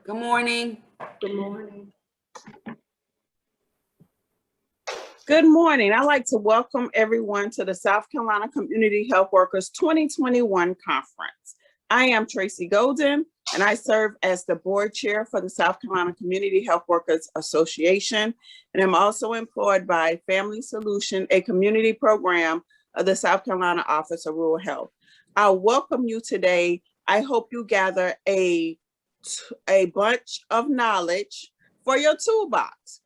Good morning. Good morning. Good morning. I'd like to welcome everyone to the South Carolina Community Health Workers 2021 Conference. I am Tracy Golden, and I serve as the board chair for the South Carolina Community Health Workers Association, and I'm also employed by Family Solution, a community program of the South Carolina Office of Rural Health. I welcome you today. I hope you gather a bunch of knowledge for your toolbox.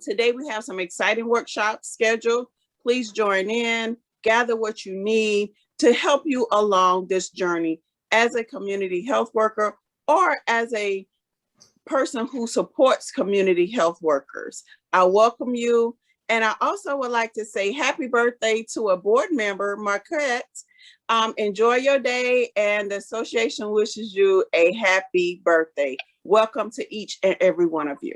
Today we have some exciting workshops scheduled. Please join in, gather what you need to help you along this journey as a community health worker or as a person who supports community health workers. I welcome you. And I also would like to say happy birthday to a board member, Marquette. Enjoy your day, and the association wishes you a happy birthday. Welcome to each and every one of you.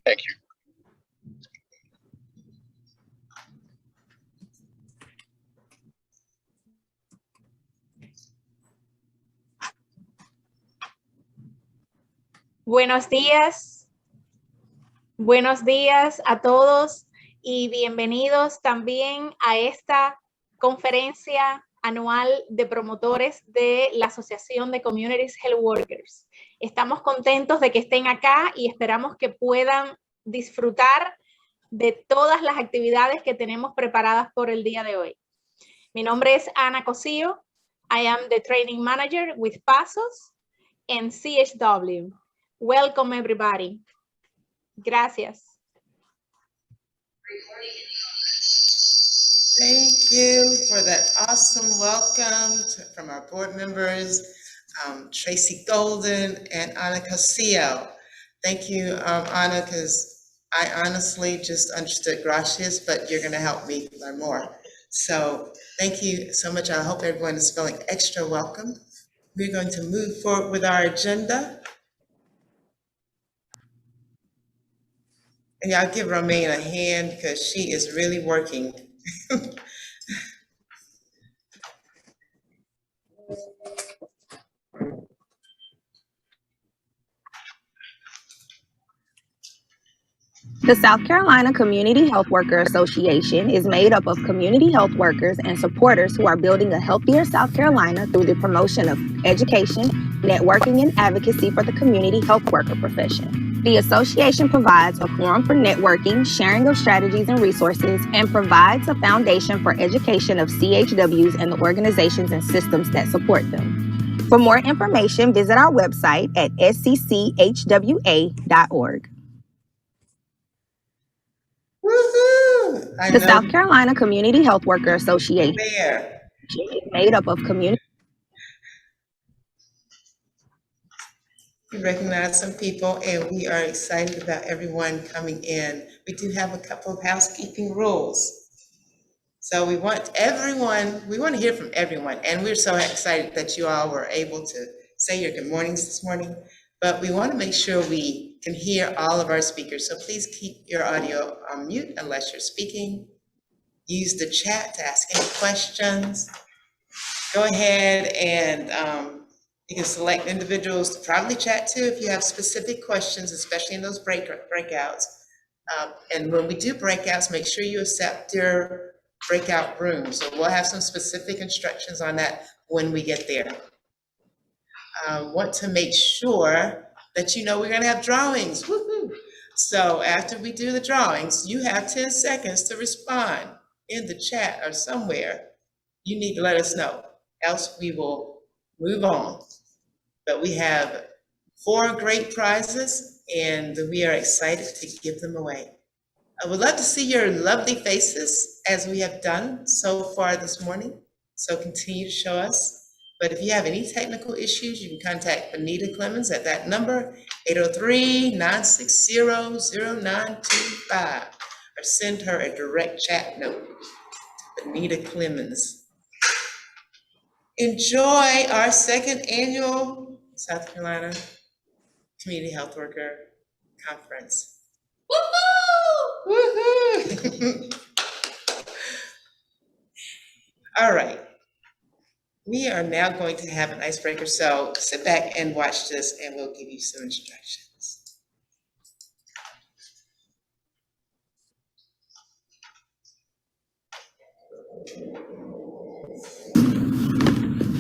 Thank you. Buenos días a todos y bienvenidos también a esta conferencia anual de promotores de la Asociación de Community Health Workers. Estamos contentos de que estén acá y esperamos que puedan disfrutar de todas las actividades que tenemos preparadas por el día de hoy. Mi nombre es Ana Cosío. I am the training manager with PASOS and SCCHWA. Welcome everybody. Gracias. Thank you for that awesome welcome from our board members, Tracy Golden and Ana Cosío. Thank you, Ana, because I honestly just understood gracias, but you're going to help me learn more. So thank you so much. I hope everyone is feeling extra welcome. We're going to move forward with our agenda. And y'all give Romaine a hand because she is really working. The South Carolina Community Health Worker Association is made up of community health workers and supporters who are building a healthier South Carolina through the promotion of education, networking, and advocacy for the community health worker profession. The association provides a forum for networking, sharing of strategies and resources, and provides a foundation for education of CHWs and the organizations and systems that support them. For more information, visit our website at SCCHWA.org. Woohoo! The South Carolina Community Health Worker Association is made up of community. We recognize some people and we are excited about everyone coming in. We do have a couple of housekeeping rules. So we want to hear from everyone. And we're so excited that you all were able to say your good mornings this morning. But we want to make sure we can hear all of our speakers. So please keep your audio on mute unless you're speaking. Use the chat to ask any questions. Go ahead and you can select individuals to probably chat to if you have specific questions, especially in those breakouts. And when we do breakouts, make sure you accept your breakout room. So we'll have some specific instructions on that when we get there. Want to make sure that you know we're going to have drawings. Woohoo! So after we do the drawings, you have 10 seconds to respond in the chat or somewhere. You need to let us know, else we will move on. But we have 4 great prizes and we are excited to give them away. I would love to see your lovely faces as we have done so far this morning. So continue to show us. But if you have any technical issues, you can contact Benita Clemens at that number, 803-960-0925, or send her a direct chat note to Benita Clemens. Enjoy our second annual South Carolina Community Health Worker Conference. Woohoo! Woohoo! All right. We are now going to have an icebreaker, so sit back and watch this and we'll give you some instructions.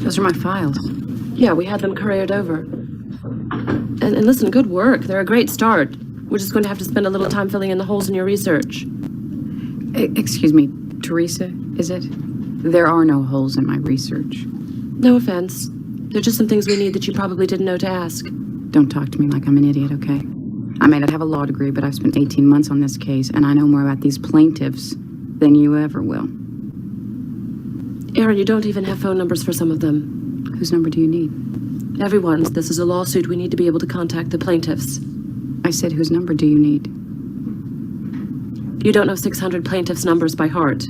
Those are my files. Yeah, we had them couriered over. And listen, good work. They're a great start. We're just going to have to spend a little time filling in the holes in your research. Excuse me, Teresa, is it? There are no holes in my research. No offense. They're just some things we need that you probably didn't know to ask. Don't talk to me like I'm an idiot, okay? I may not have a law degree, but I've spent 18 months on this case, and I know more about these plaintiffs than you ever will. Erin, you don't even have phone numbers for some of them. Whose number do you need? Everyone's. This is a lawsuit. We need to be able to contact the plaintiffs. I said, whose number do you need? You don't know 600 plaintiffs' numbers by heart.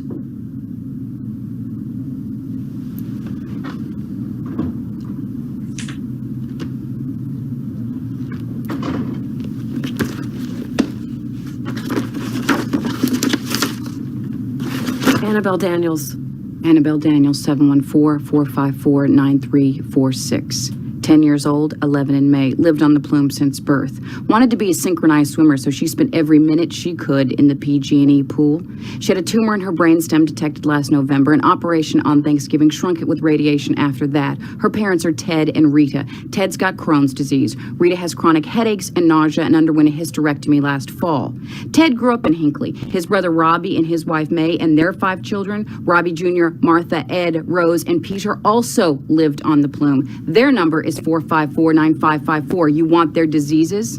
Annabelle Daniels. Annabelle Daniels, 714-454-9346. 10 years old, 11 in May, lived on the Plume since birth. Wanted to be a synchronized swimmer, so she spent every minute she could in the PG&E pool. She had a tumor in her brainstem detected last November. An operation on Thanksgiving shrunk it with radiation after that. Her parents are Ted and Rita. Ted's got Crohn's disease. Rita has chronic headaches and nausea and underwent a hysterectomy last fall. Ted grew up in Hinckley. His brother Robbie and his wife May and their 5 children, Robbie Jr., Martha, Ed, Rose, and Peter, also lived on the Plume. Their number is 454-9554. You want their diseases?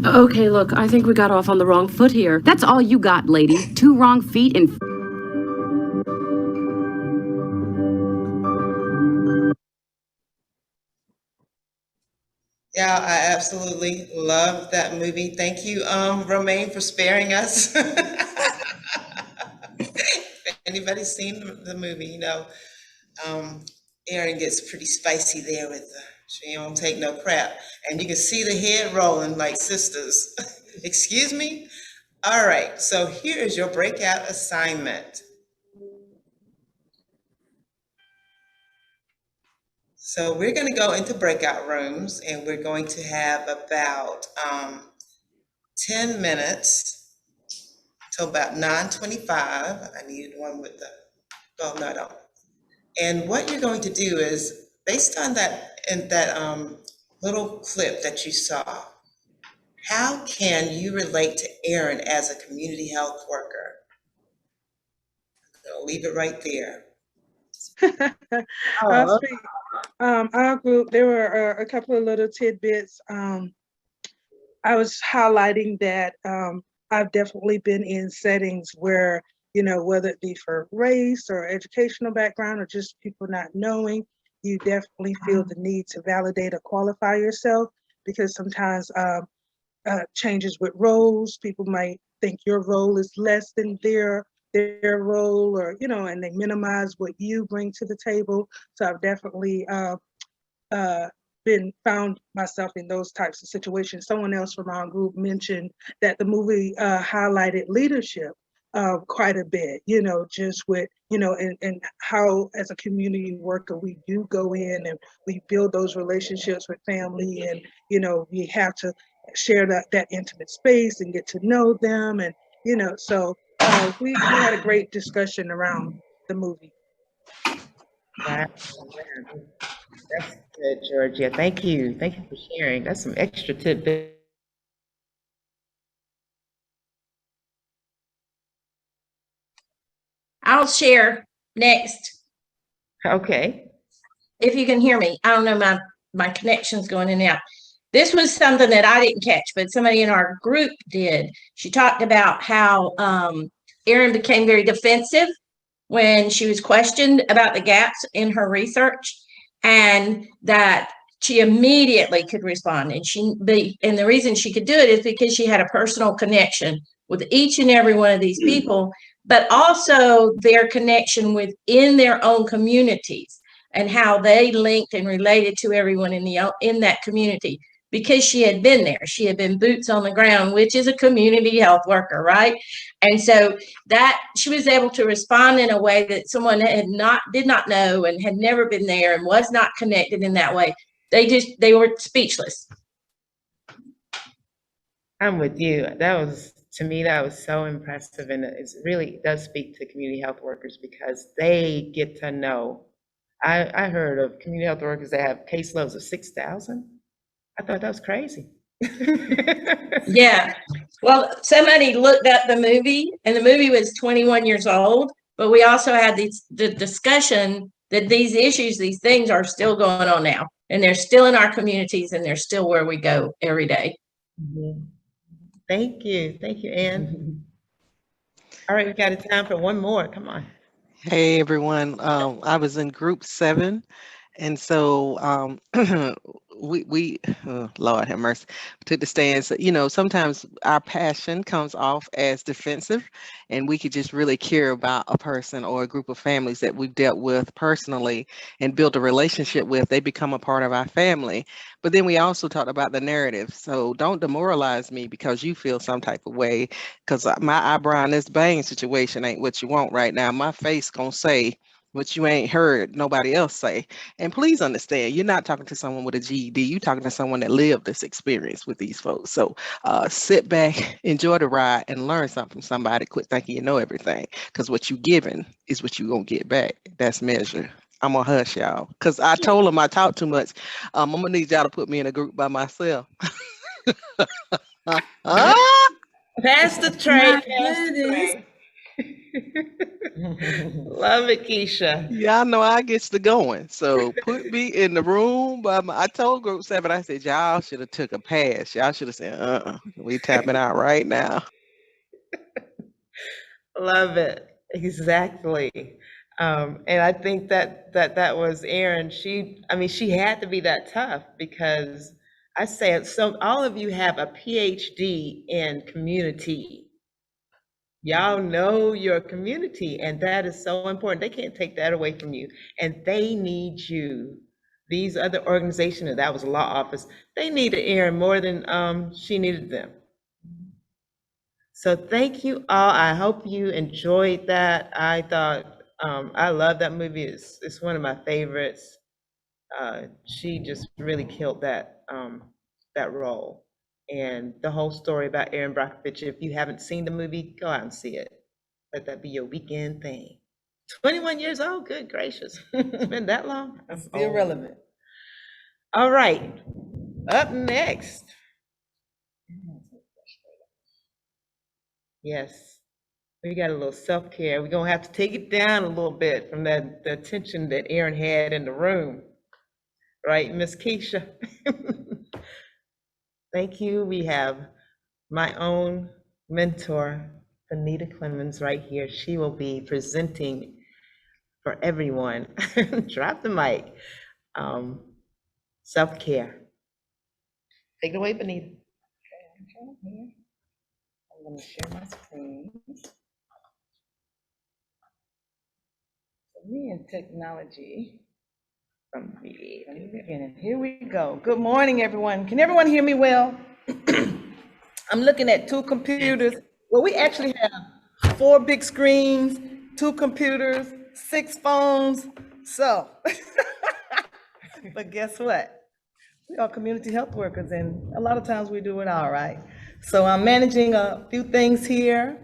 Okay, look, I think we got off on the wrong foot here. That's all you got, lady. 2 wrong feet and... Yeah, I absolutely love that movie. Thank you, Romaine, for sparing us. If anybody's seen the movie, you know, Erin gets pretty spicy there with she don't take no crap. And you can see the head rolling like sisters. Excuse me? All right, so here is your breakout assignment. So we're going to go into breakout rooms and we're going to have about 10 minutes till about 9:25. I needed one with the, oh, no, I don't. And what you're going to do is, based on that little clip that you saw, how can you relate to Erin as a community health worker? I'll leave it right there. I'll speak. Our group, there were a couple of little tidbits. I was highlighting that I've definitely been in settings where, you know, whether it be for race or educational background or just people not knowing, you definitely feel the need to validate or qualify yourself, because sometimes changes with roles, people might think your role is less than their role, or, you know, and they minimize what you bring to the table. So I've definitely found myself in those types of situations. Someone else from our group mentioned that the movie highlighted leadership quite a bit, you know, just with, you know, and how as a community worker, we do go in and we build those relationships with family, and, you know, we have to share that intimate space and get to know them. And, you know, so we had a great discussion around the movie. That's good, Georgia. Thank you. Thank you for sharing. That's some extra tidbit. I'll share next. Okay. If you can hear me. I don't know, my connection's going in and out. This was something that I didn't catch, but somebody in our group did. She talked about how Erin became very defensive when she was questioned about the gaps in her research, and that she immediately could respond. And the reason she could do it is because she had a personal connection with each and every one of these people, but also their connection within their own communities and how they linked and related to everyone in that community. because she had been there. She had been boots on the ground, which is a community health worker, right? And so that she was able to respond in a way that someone did not know and had never been there and was not connected in that way. They were speechless. I'm with you. To me, that was so impressive, and it really does speak to community health workers because they get to know. I heard of community health workers that have caseloads of 6,000. I thought that was crazy. Yeah. Well, somebody looked up the movie, and the movie was 21 years old, but we also had the discussion that these issues, these things are still going on now, and they're still in our communities, and they're still where we go every day. Thank you. Thank you, Ann. All right, we got a time for one more. Come on. Hey everyone, I was in group 7, and so we Lord have mercy, took the stance. You know, sometimes our passion comes off as defensive, and we could just really care about a person or a group of families that we've dealt with personally and built a relationship with. They become a part of our family. But then we also talked about the narrative. So don't demoralize me because you feel some type of way, because my eyebrow in this bang situation ain't what you want right now. My face gonna say what you ain't heard nobody else say. And please understand, you're not talking to someone with a GED. You're talking to someone that lived this experience with these folks. So sit back, enjoy the ride, and learn something from somebody. Quit thinking you know everything, because what you giving is what you gonna get back. That's measure. I'm gonna hush y'all, because I told them I talk too much. I'm gonna need y'all to put me in a group by myself. Pass the tray. Pass the tray. Love it, Keisha. Y'all know I gets to going, so put me in the room. I told group 7, I said, y'all should have took a pass. Y'all should have said, we tapping out right now. Love it. Exactly. And I think that was Erin. She had to be that tough because I say it. So all of you have a PhD in community. Y'all know your community, and that is so important. They can't take that away from you, and they need you. These other organizations, that was a law office, they needed Erin more than she needed them. So thank you all. I hope you enjoyed that. I thought I love that movie. It's one of my favorites. She just really killed that role. And the whole story about Erin Brockovich, if you haven't seen the movie, go out and see it. Let that be your weekend thing. 21 years old, good gracious. It's been that long. I'm still relevant. All right, up next. Yes, we got a little self-care. We're gonna have to take it down a little bit from the attention that Erin had in the room. Right, Miss Keisha? Thank you. We have my own mentor, Anita Clemens, right here. She will be presenting for everyone. Drop the mic. Self-care. Take it away, Benita. Okay, I'm going to share my screen. So me and technology from the beginning. Here we go. Good morning, everyone. Can everyone hear me well? I'm looking at 2 computers. Well, we actually have 4 big screens, 2 computers, 6 phones. So, but guess what? We are community health workers, and a lot of times we do it all right. So I'm managing a few things here.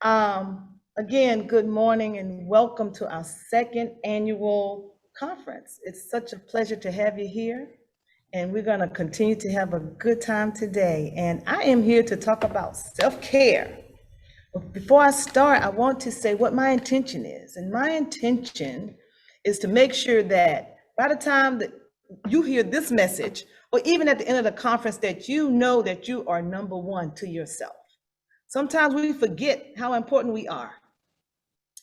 Again, good morning and welcome to our 2nd annual conference. It's such a pleasure to have you here, and we're going to continue to have a good time today. And I am here to talk about self-care. Before I start, I want to say what my intention is. And my intention is to make sure that by the time that you hear this message, or even at the end of the conference, that you know that you are number 1 to yourself. Sometimes we forget how important we are.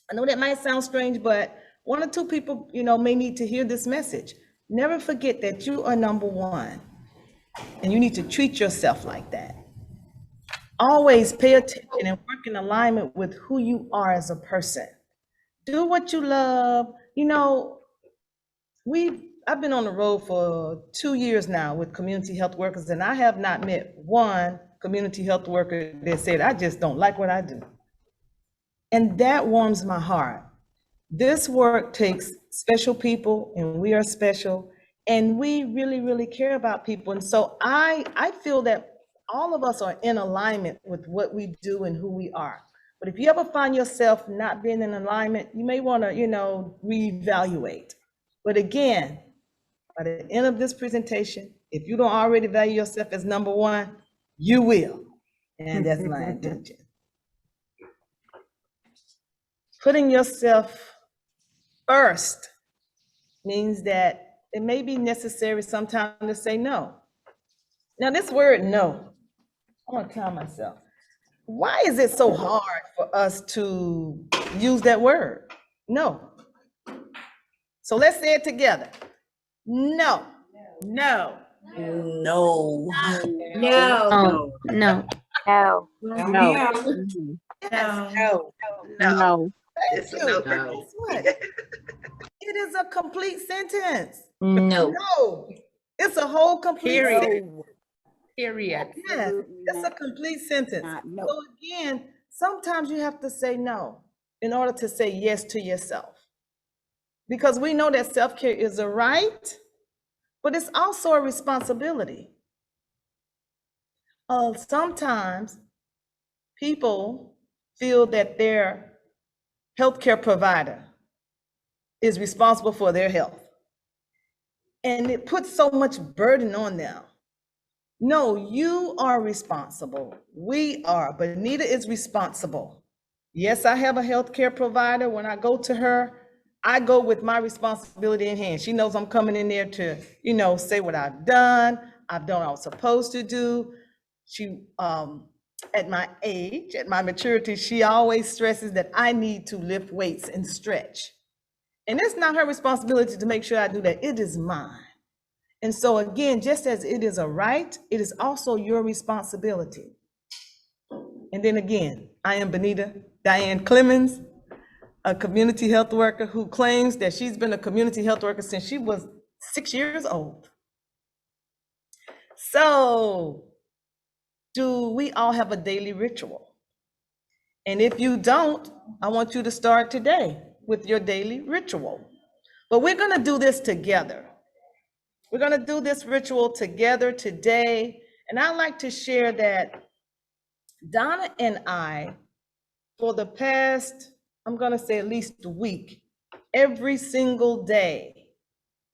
I know that might sound strange, but 1 or 2 people, may need to hear this message. Never forget that you are number 1, and you need to treat yourself like that. Always pay attention and work in alignment with who you are as a person. Do what you love. I've been on the road for 2 years now with community health workers, and I have not met one community health worker that said, I just don't like what I do. And that warms my heart. This work takes special people, and we are special, and we really, really care about people. And so I feel that all of us are in alignment with what we do and who we are. But if you ever find yourself not being in alignment, you may want to, reevaluate. But again, by the end of this presentation, if you don't already value yourself as number one, you will. And that's my intention. Putting yourself first means that it may be necessary sometimes to say no. Now, this word no, I want to tell myself, why is it so hard for us to use that word? No. So let's say it together. No. No. No. No. No. No. No. No. Yes. No. No. Thank you. Guess what? It is a complete sentence. No. No. It's a whole complete sentence. Period. Yes, it's a complete sentence. No. So again, sometimes you have to say no in order to say yes to yourself. Because we know that self-care is a right, but it's also a responsibility. Sometimes people feel that their healthcare provider is responsible for their health. And it puts so much burden on them. No, you are responsible. We are. Bonita is responsible. Yes, I have a healthcare provider. When I go to her, I go with my responsibility in hand. She knows I'm coming in there to, say what I've done what I was supposed to do. She, at my age, at my maturity, she always stresses that I need to lift weights and stretch. And it's not her responsibility to make sure I do that. It is mine. And so again, just as it is a right, it is also your responsibility. And then again, I am Bonita Diane Clemens, a community health worker who claims that she's been a community health worker since she was 6 years old. So, do we all have a daily ritual? And if you don't, I want you to start today with your daily ritual. But we're gonna do this together. We're going to do this ritual together today. And I'd like to share that Donna and I, for the past, I'm going to say at least a week, every single day,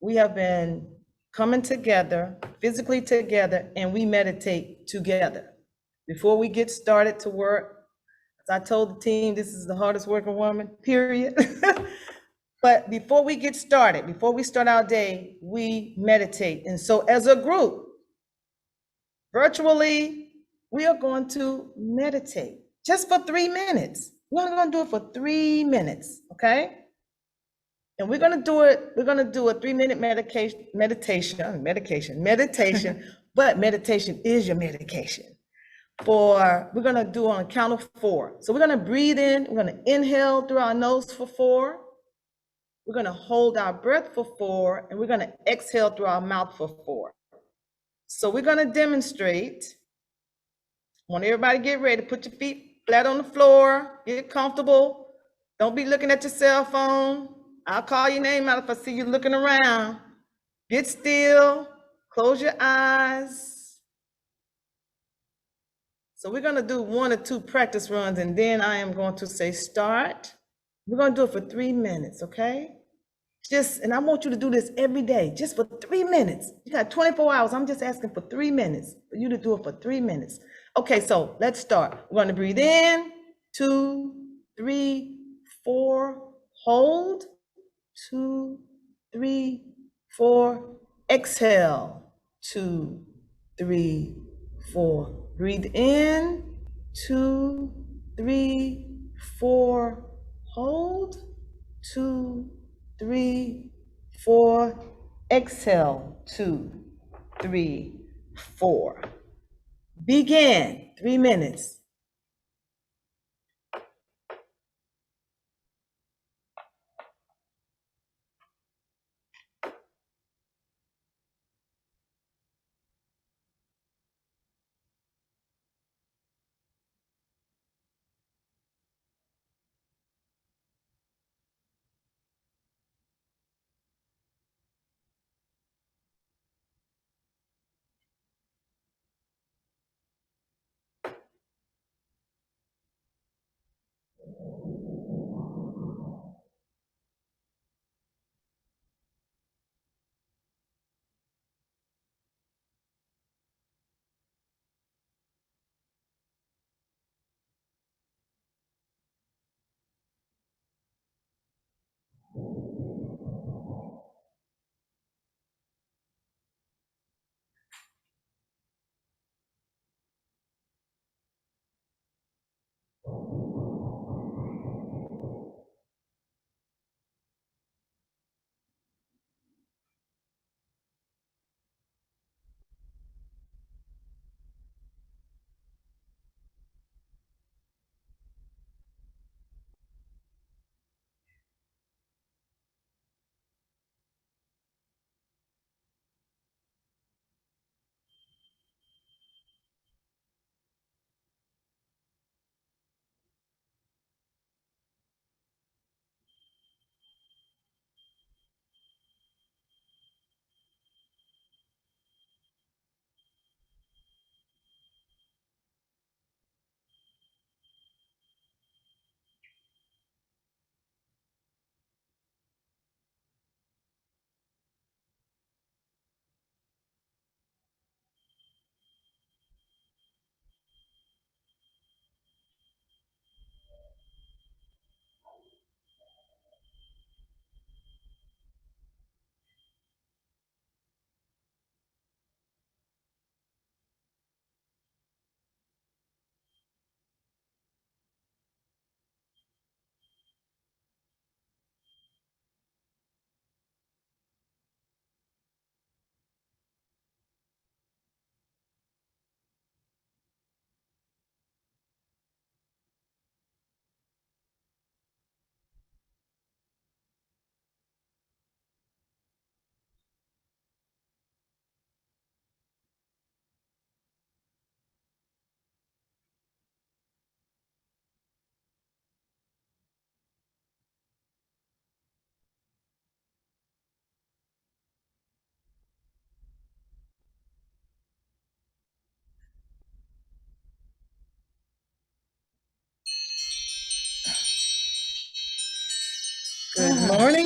we have been coming together, physically together, and we meditate together. Before we get started to work, as I told the team, this is the hardest working woman, period. But before we get started, before we start our day, we meditate. And so as a group, virtually, we are going to meditate just for 3 minutes. We're going to do it for 3 minutes, okay? And we're going to do it, we're going to do a 3-minute meditation, but meditation is your medication. We're going to do on a count of 4. So we're going to breathe in, we're going to inhale through our nose for 4. We're going to hold our breath for 4, and we're going to exhale through our mouth for 4. So we're going to demonstrate. I want everybody to get ready. Put your feet flat on the floor. Get comfortable. Don't be looking at your cell phone. I'll call your name out if I see you looking around. Get still. Close your eyes. So we're going to do 1 or 2 practice runs, and then I am going to say start. We're going to do it for 3 minutes, okay? And I want you to do this every day, just for 3 minutes. You got 24 hours. I'm just asking for 3 minutes, for you to do it for 3 minutes. Okay, so let's start. We're going to breathe in, 2, 3, 4, hold, 2, 3, 4, exhale, 2, 3, 4. Breathe in, 2, 3, 4, hold, 2, 3, 4, exhale, 2, 3, 4. Begin, 3 minutes.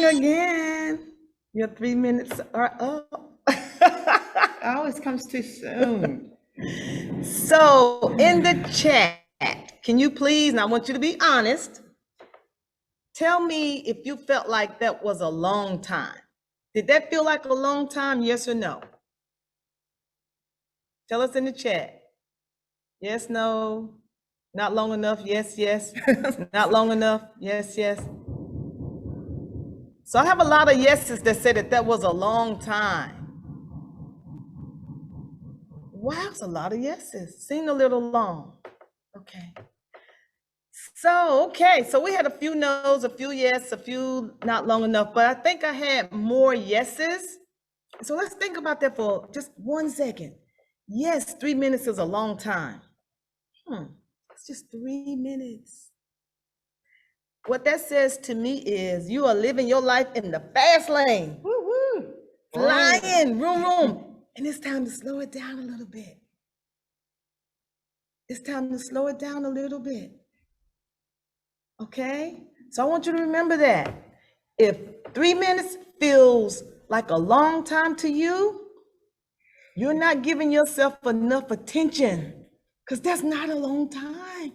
again. Your 3 minutes are up. It always comes too soon. So in the chat, can you please, and I want you to be honest, tell me if you felt like that was a long time. Did that feel like a long time, yes or no? Tell us in the chat. Yes, no, not long enough, yes, yes, not long enough, yes, yes. So I have a lot of yeses that said that was a long time. Wow, it's a lot of yeses. Seemed a little long. Okay. So we had a few no's, a few yes, a few not long enough, but I think I had more yeses. So let's think about that for just 1 second. Yes, 3 minutes is a long time. It's just 3 minutes. What that says to me is you are living your life in the fast lane. Woo-woo. Flying, vroom. And it's time to slow it down a little bit. It's time to slow it down a little bit. Okay? So I want you to remember that. If 3 minutes feels like a long time to you, you're not giving yourself enough attention because that's not a long time.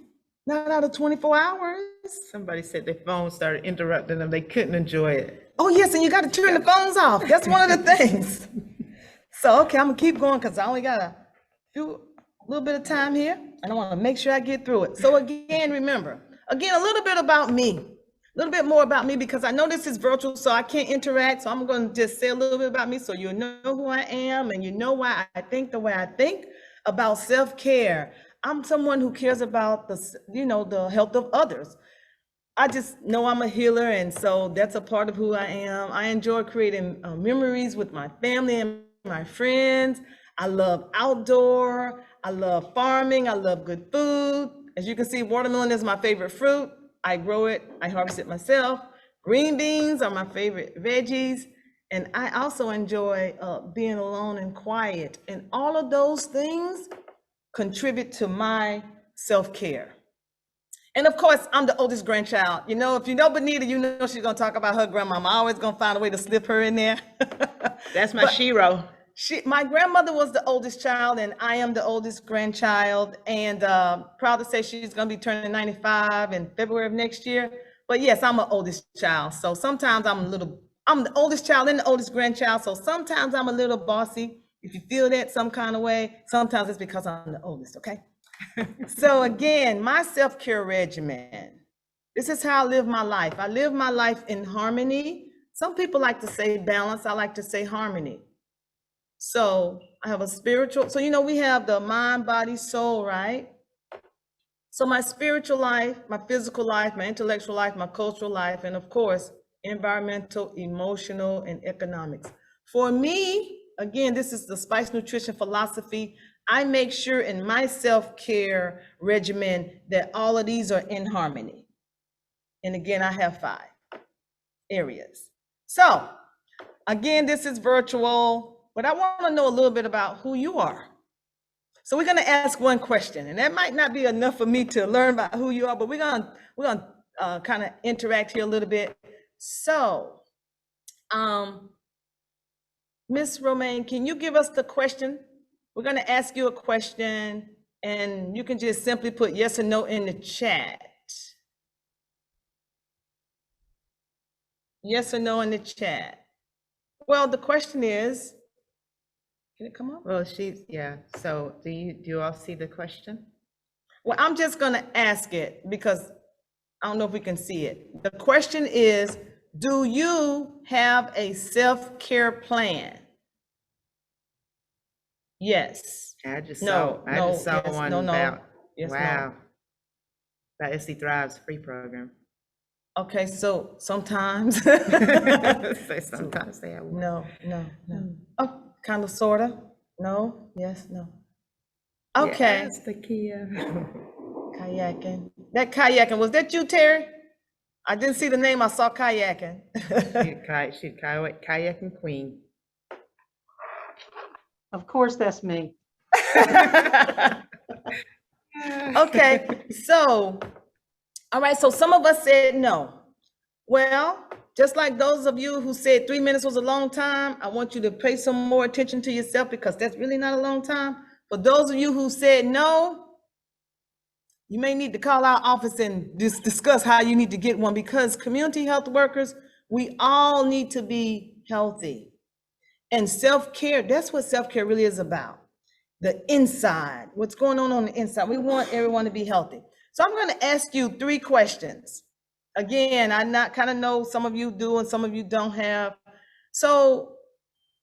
Not out of 24 hours. Somebody said their phone started interrupting them. They couldn't enjoy it. Oh, yes, and you got to turn the phones off. That's one of the things. So, okay, I'm going to keep going because I only got a little bit of time here, and I want to make sure I get through it. So, again, remember, a little bit about me, a little bit more about me because I know this is virtual, so I can't interact. So I'm going to just say a little bit about me so you know who I am and you know why I think the way I think about self-care. I'm someone who cares about the health of others. I just know I'm a healer, and so that's a part of who I am. I enjoy creating memories with my family and my friends. I love outdoor. I love farming. I love good food. As you can see, watermelon is my favorite fruit. I grow it. I harvest it myself. Green beans are my favorite veggies. And I also enjoy being alone and quiet. And all of those things contribute to my self-care. And of course, I'm the oldest grandchild. You know, if you know Benita, you know she's gonna talk about her grandmama. I'm always gonna find a way to slip her in there. That's my shero. My grandmother was the oldest child, and I am the oldest grandchild, and proud to say she's gonna be turning 95 in February of next year. But yes, I'm an oldest child. So sometimes I'm the oldest child and the oldest grandchild. So sometimes I'm a little bossy. If you feel that some kind of way, sometimes it's because I'm the oldest, okay? So again, my self-care regimen, this is how I live my life. I live my life in harmony. Some people like to say balance. I like to say harmony. So I have a spiritual, so we have the mind, body, soul, right? So my spiritual life, my physical life, my intellectual life, my cultural life, and of course, environmental, emotional, and economics. For me, again, this is the Spice Nutrition philosophy. I make sure in my self-care regimen that all of these are in harmony. And again, I have 5 areas. So again, this is virtual, but I want to know a little bit about who you are. So we're going to ask one question, and that might not be enough for me to learn about who you are, but we're going to kind of interact here a little bit. So, Miss Romaine, can you give us the question? We're going to ask you a question, and you can just simply put yes or no in the chat. Yes or no in the chat. Well, the question is, can it come up? Well, yeah. So do you all see the question? Well, I'm just going to ask it because I don't know if we can see it. The question is, do you have a self-care plan? Yes. I just saw one about, yes, wow, about SC Thrive's free program. Okay, so sometimes. Say sometimes they have one. No. Oh, kind of, sort of. No, yes, no. Okay. Yes, the Kia. Kayaking. That kayaking, was that you, Terry? I didn't see the name, I saw kayaking. She's kayaking queen. Of course, that's me. Okay, so, all right, so some of us said no. Well, Just like those of you who said 3 minutes was a long time, I want you to pay some more attention to yourself because that's really not a long time. For those of you who said no, you may need to call our office and discuss how you need to get one, because community health workers, we all need to be healthy. And self-care, that's what self-care really is about. The inside, what's going on the inside. We want everyone to be healthy. So I'm going to ask you 3 questions. Again, I kind of know some of you do and some of you don't have. So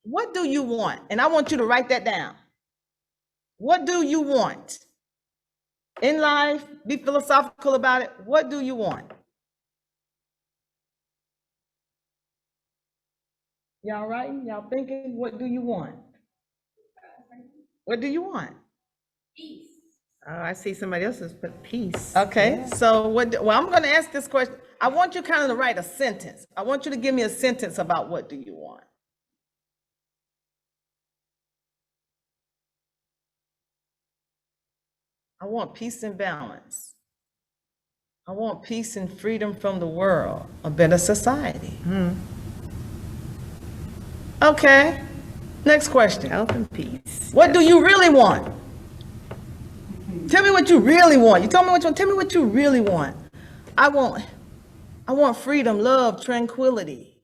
what do you want? And I want you to write that down. What do you want in life? Be philosophical about it. What do you want? Y'all writing? Y'all thinking? What do you want? What do you want? Peace. Oh, I see somebody else has put peace. Okay, Yeah. so well, I'm going to ask this question. I want you kind of to write a sentence. I want you to give me a sentence about what do you want. I want peace and balance. I want peace and freedom from the world, a better society. Okay, next question. Health and peace. What do you really want? Tell me what you really want. You told me what you want. Tell me what you really want. I want freedom, love, tranquility.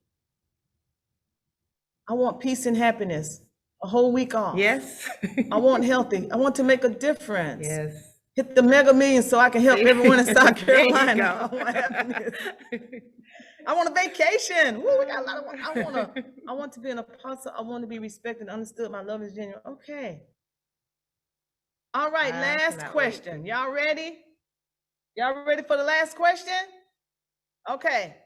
I want peace and happiness. A whole week off. Yes. I want healthy. I want to make a difference. Yes. Hit the mega million so I can help everyone in South There you Carolina. go. I want happiness. I want a vacation. Woo, we got a lot of. I want to be an apostle. I want to be respected, understood. My love is genuine. Okay. All right, I last cannot question. Y'all ready? Y'all ready for the last question? Okay.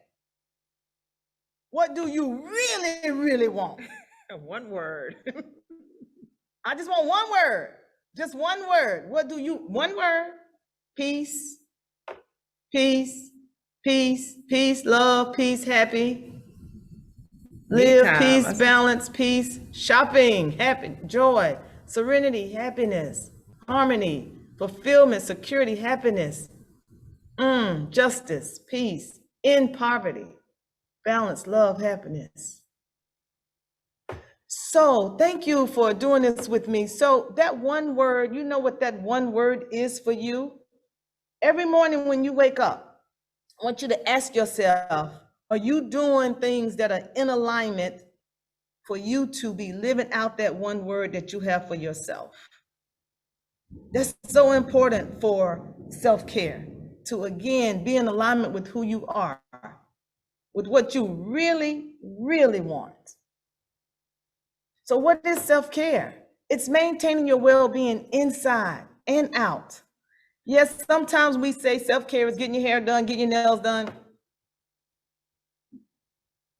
What do you really, really want? One word. I just want one word. Just one word. What do you, one word? Peace, peace, peace, peace, love, peace, happy. Live, time. peace, I see. balance, peace, shopping, happy, joy, serenity, happiness, harmony, fulfillment, security, happiness, justice, peace, in poverty, balance, love, happiness. So thank you for doing this with me. So that one word, you know what that one word is for you? Every morning when you wake up, I want you to ask yourself, are you doing things that are in alignment for you to be living out that one word that you have for yourself? That's so important for self-care, to again be in alignment with who you are, with what you really, really want. So what is self-care? It's maintaining your well-being inside and out. Yes, sometimes we say self-care is getting your hair done, getting your nails done.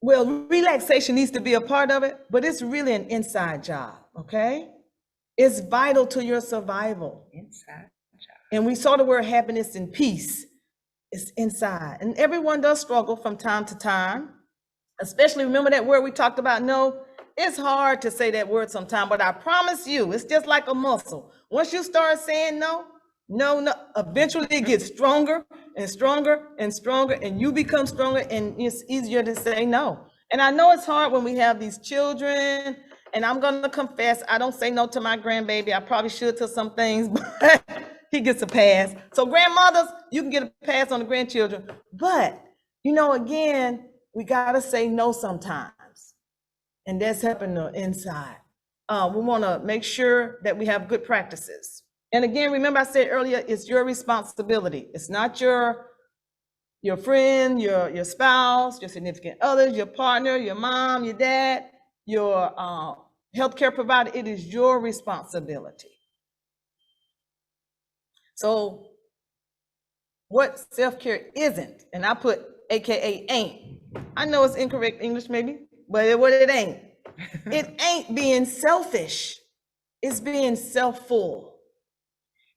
Well, relaxation needs to be a part of it, but it's really an inside job, okay? It's vital to your survival. Inside job. And we saw the word happiness and peace. It's inside. And everyone does struggle from time to time, especially remember that word we talked about, no? It's hard to say that word sometimes, but I promise you, it's just like a muscle. Once you start saying no, eventually it gets stronger and stronger and stronger, and you become stronger, and it's easier to say no. And I know it's hard when we have these children, and I'm gonna confess, I don't say no to my grandbaby. I probably should to some things, but he gets a pass. So grandmothers, you can get a pass on the grandchildren. But, you know, again, we gotta say no sometimes. And that's happening inside. We wanna make sure that we have good practices. And again, remember I said earlier, it's your responsibility. It's not your friend, your spouse, your significant others, your partner, your mom, your dad, your healthcare provider. It is your responsibility. So what self-care isn't, and I put AKA ain't. I know it's incorrect English maybe, but what it ain't. It ain't being selfish. It's being self-full.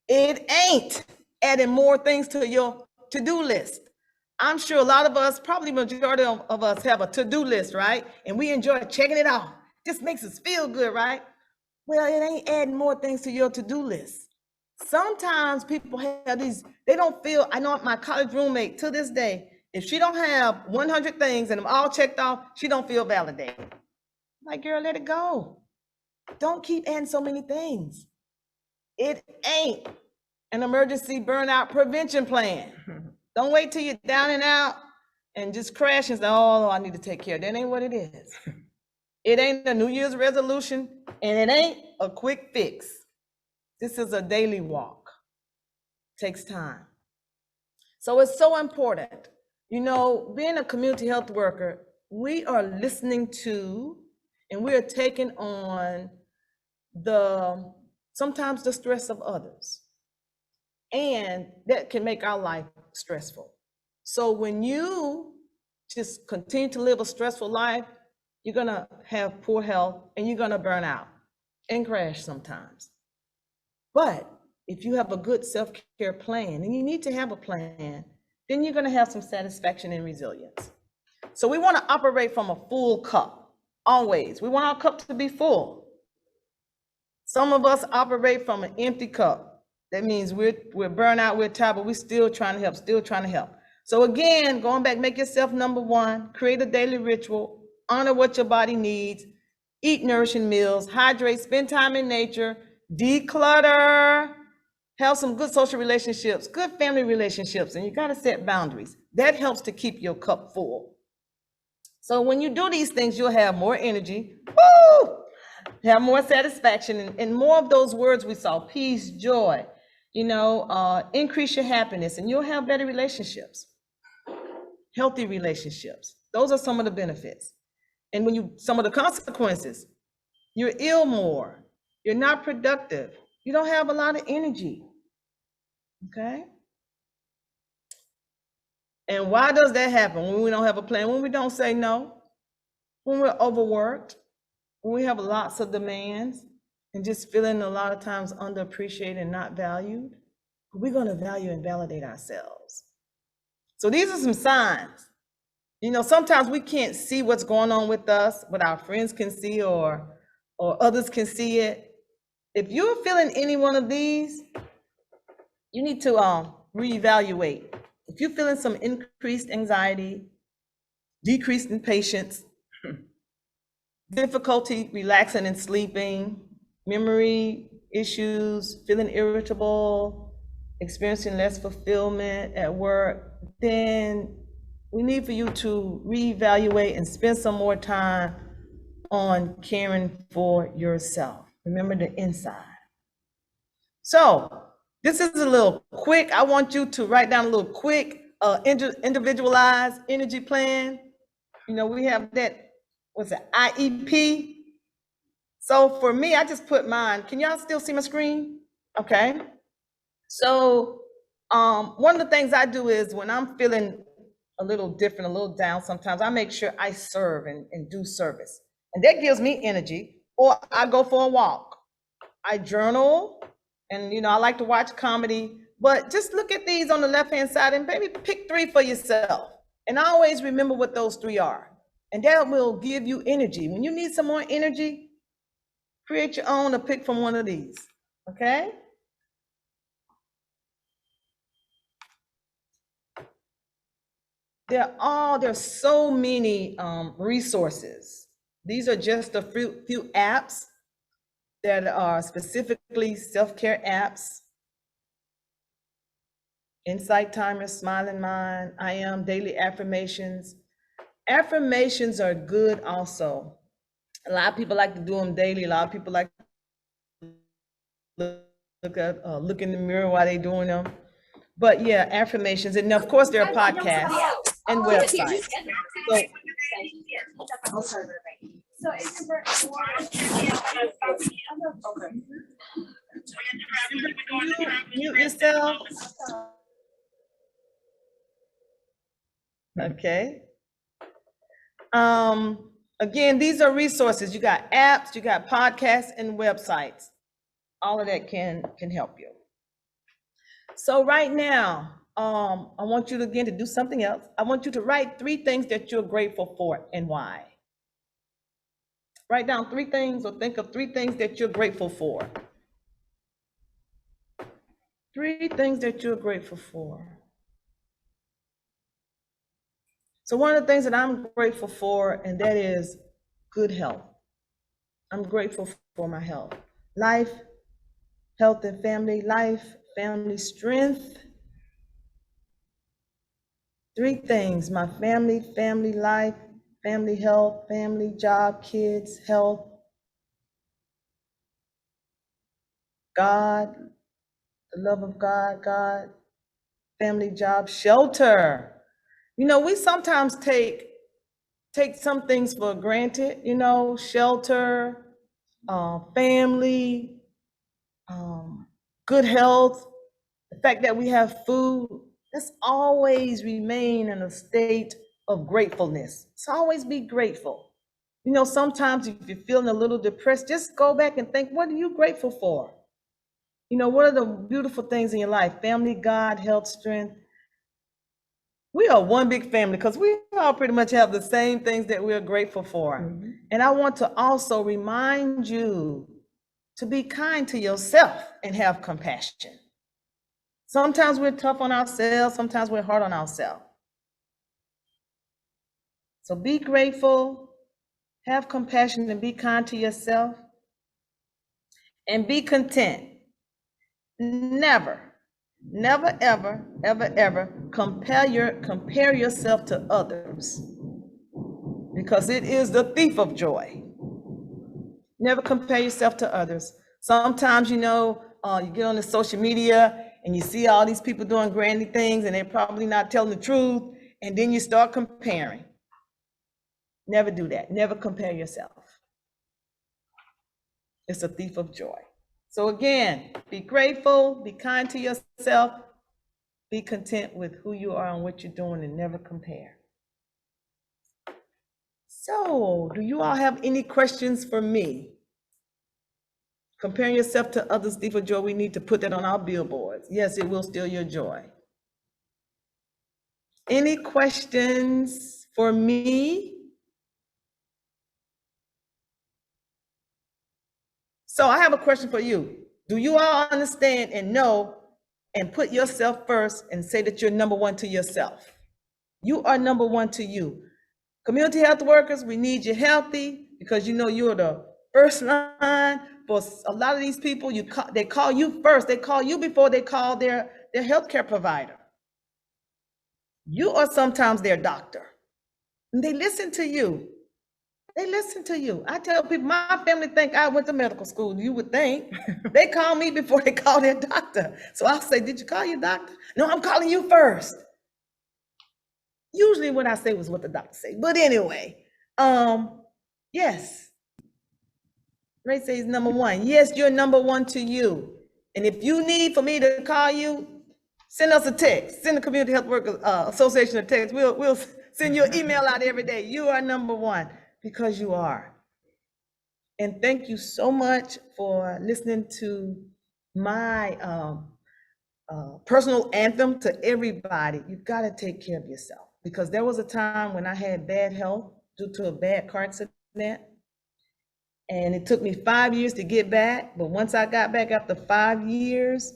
It ain't adding more things to your to-do list. I'm sure a lot of us, probably majority of us have a to-do list, right? And we enjoy checking it off. Just makes us feel good, right? Well, it ain't adding more things to your to-do list. Sometimes people have these, they don't feel, I know my college roommate to this day, If she don't have 100 things and them all checked off, she don't feel validated. Like, girl, let it go. Don't keep adding so many things. It ain't an emergency burnout prevention plan. Don't wait till you're down and out and just crash and say, oh, I need to take care of that. Ain't what it is. It ain't a New Year's resolution, and it ain't a quick fix. This is a daily walk. Takes time. So it's so important. You know, being a community health worker, we are listening to and we are taking on sometimes the stress of others. And that can make our life stressful. So when you just continue to live a stressful life, you're gonna have poor health and you're gonna burn out and crash sometimes. But if you have a good self-care plan, and you need to have a plan, then you're gonna have some satisfaction and resilience. So we wanna operate from a full cup, always. We want our cup to be full. Some of us operate from an empty cup. That means we're burnt out, we're tired, but we're still trying to help, So again, going back, make yourself number one, create a daily ritual, honor what your body needs, eat nourishing meals, hydrate, spend time in nature, declutter, have some good social relationships, good family relationships, and you gotta set boundaries. That helps to keep your cup full. So when you do these things, you'll have more energy, have more satisfaction, and more of those words we saw, peace, joy, increase your happiness, and you'll have better relationships, healthy relationships. Those are some of the benefits. And some of the consequences, you're ill more, you're not productive, you don't have a lot of energy, okay? And why does that happen when we don't have a plan, when we don't say no, when we're overworked, when we have lots of demands and just feeling a lot of times underappreciated and not valued? We're going to value and validate ourselves. So these are some signs. Sometimes we can't see what's going on with us, but our friends can see or others can see it. If you're feeling any one of these, you need to reevaluate. If you're feeling some increased anxiety, decreased in patience, difficulty relaxing and sleeping, memory issues, feeling irritable, experiencing less fulfillment at work, then we need for you to reevaluate and spend some more time on caring for yourself. Remember the inside. So this is a little quick. I want you to write down a little quick individualized energy plan. We have that, what's it, IEP. So for me, I just put mine. Can y'all still see my screen? Okay. So one of the things I do is when I'm feeling a little different, a little down sometimes, I make sure I serve and do service. And that gives me energy. Or I go for a walk. I journal, and I like to watch comedy. But just look at these on the left-hand side and maybe pick 3 for yourself. And always remember what those 3 are. And that will give you energy. When you need some more energy, create your own or pick from one of these, okay? There's so many resources. These are just a few apps that are specifically self-care apps. Insight Timer, Smiling Mind, I Am, Daily Affirmations. Affirmations are good also. A lot of people like to do them daily. A lot of people like to look in the mirror while they're doing them. But yeah, affirmations. And of course, there are podcasts and websites. Mute yourself. Okay. Again, these are resources. You got apps, you got podcasts and websites. All of that can help you. So right now, I want you to, again, to do something else. I want you to write 3 things that you're grateful for and why. Write down 3 things, or think of 3 things that you're grateful for. 3 things that you're grateful for. So one of the things that I'm grateful for, and that is good health. I'm grateful for my health. Life, health and family life, family strength. Three things: my family, family life, family health, family job, kids, health, God, the love of God, God, family, job, shelter. You know, we sometimes take some things for granted, you know, shelter, family, good health, the fact that we have food. Let's always remain in a state of gratefulness. Let's always be grateful. You know, sometimes if you're feeling a little depressed, just go back and think, what are you grateful for? You know, what are the beautiful things in your life? Family, God, health, strength. We are one big family because we all pretty much have the same things that we're grateful for. And I want to also remind you to be kind to yourself and have compassion. Sometimes we're tough on ourselves, sometimes we're hard on ourselves. So be grateful, have compassion, and be kind to yourself, and be content. Never, never, ever, ever, ever compare yourself to others, because it is the thief of joy. Never compare yourself to others. Sometimes, you know, you get on the social media and you see all these people doing grandy things and they're probably not telling the truth, and then you start comparing. Never do that. Never compare yourself. It's a thief of joy. So again, be grateful, be kind to yourself, be content with who you are and what you're doing, and never compare. So, do you all have any questions for me? Comparing yourself to others, thief of joy, we need to put that on our billboards. Yes, it will steal your joy. Any questions for me? So I have a question for you. Do you all understand and know and put yourself first and say that you're number one to yourself? You are number one to you. Community health workers, we need you healthy, because you know you're the first line for a lot of these people. They call you first. They call you before they call their healthcare provider. You are sometimes their doctor, and they listen to you. They listen to you. I tell people, my family think I went to medical school. You would think. They call me before they call their doctor. So I'll say, did you call your doctor? No, I'm calling you first. Usually what I say was what the doctor say. But anyway, yes. Ray says number one. Yes, you're number one to you. And if you need for me to call you, send us a text. Send the Community Health Workers Association a text. We'll send you an email out every day. You are number one, because you are. And thank you so much for listening to my personal anthem to everybody. You've got to take care of yourself, because there was a time when I had bad health due to a bad car accident. And it took me 5 years to get back. But once I got back after 5 years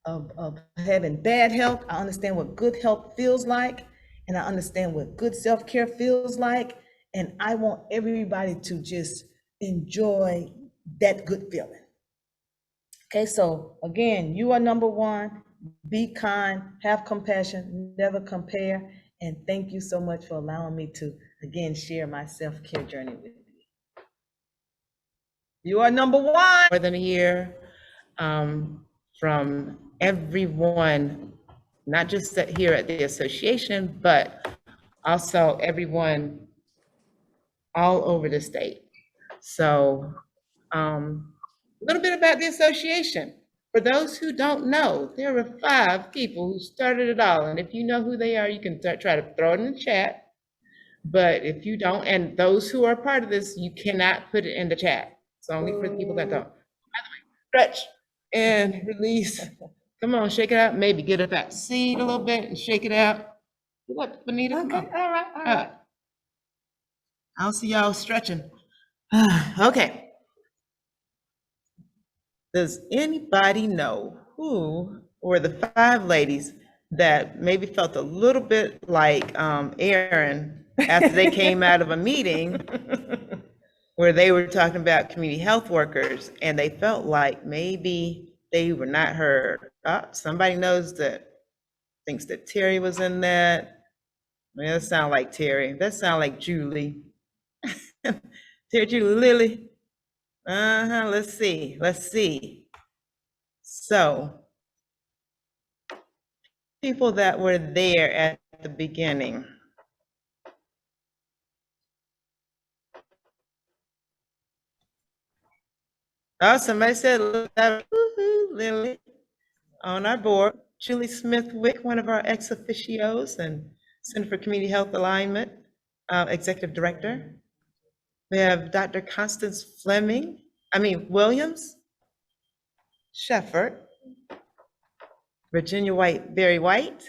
of having bad health, I understand what good health feels like. And I understand what good self-care feels like. And I want everybody to just enjoy that good feeling. Okay, so again, you are number one. Be kind, have compassion, never compare. And thank you so much for allowing me to, again, share my self-care journey with you. You are number one. More than a year, from everyone, not just here at the association, but also everyone all over the state. So a little bit about the association. For those who don't know, there were 5 people who started it all. And if you know who they are, you can try to throw it in the chat. But if you don't, and those who are part of this, you cannot put it in the chat. It's only for the people that don't. By the way, stretch and release. Come on, shake it out. Maybe get up that seat a little bit and shake it out. What, Benita? Okay, all right. I'll see y'all stretching. Okay. Does anybody know who were the 5 ladies that maybe felt a little bit like Aaron after they came out of a meeting where they were talking about community health workers, and they felt like maybe they were not heard. Somebody knows that, thinks that Terry was in that. Man, that sound like Terry. That sound like Julie. Terry, Julie, Lily. Let's see. So, people that were there at the beginning. Oh, somebody said, look at Lily on our board. Julie Smith-Wick, one of our ex officios and Center for Community Health Alignment, Executive Director. We have Dr. Constance Williams, Shefford, Virginia Berry White,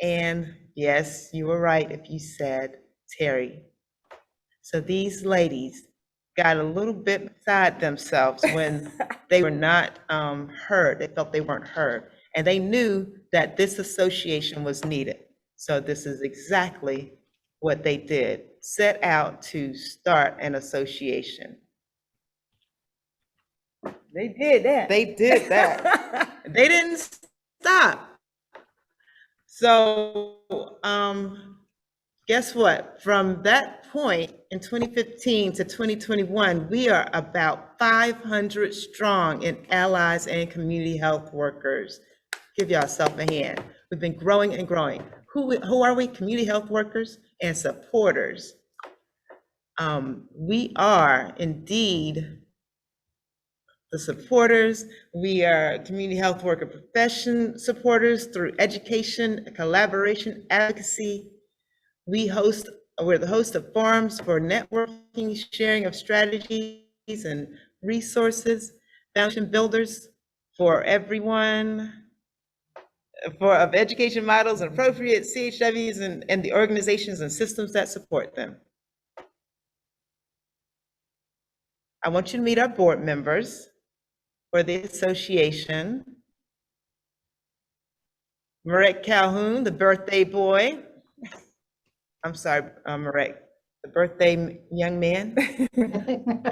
and yes, you were right if you said Terry. So these ladies got a little bit beside themselves when they were not heard. They felt they weren't heard. And they knew that this association was needed. So this is exactly what they did, set out to start an association. They did that. They did that. They didn't stop. So guess what? From that point in 2015 to 2021, we are about 500 strong in allies and community health workers. Give yourself a hand. We've been growing and growing. Who are we? Community health workers and supporters. We are indeed the supporters. We are community health worker profession supporters through education, collaboration, advocacy. We're the host of forums for networking, sharing of strategies and resources, foundation builders for everyone, of education models and appropriate SCCHWs and the organizations and systems that support them. I want you to meet our board members for the association. Marek Calhoun, the birthday boy. I'm sorry, Marek, the birthday young man.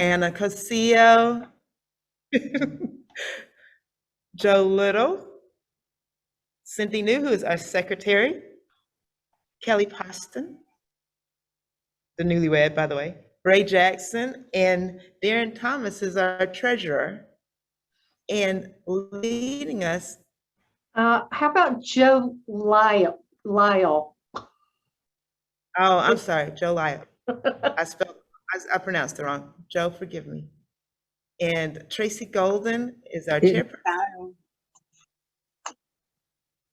Anna Cosillo. Joe Little. Cynthia New, who is our secretary. Kelly Poston, the newlywed, by the way. Ray Jackson, and Darren Thomas is our treasurer. And leading us. How about Joe Lyle? Oh, I'm sorry, Joe Lyle. I pronounced it wrong. Joe, forgive me. And Tracy Golden is our chairperson.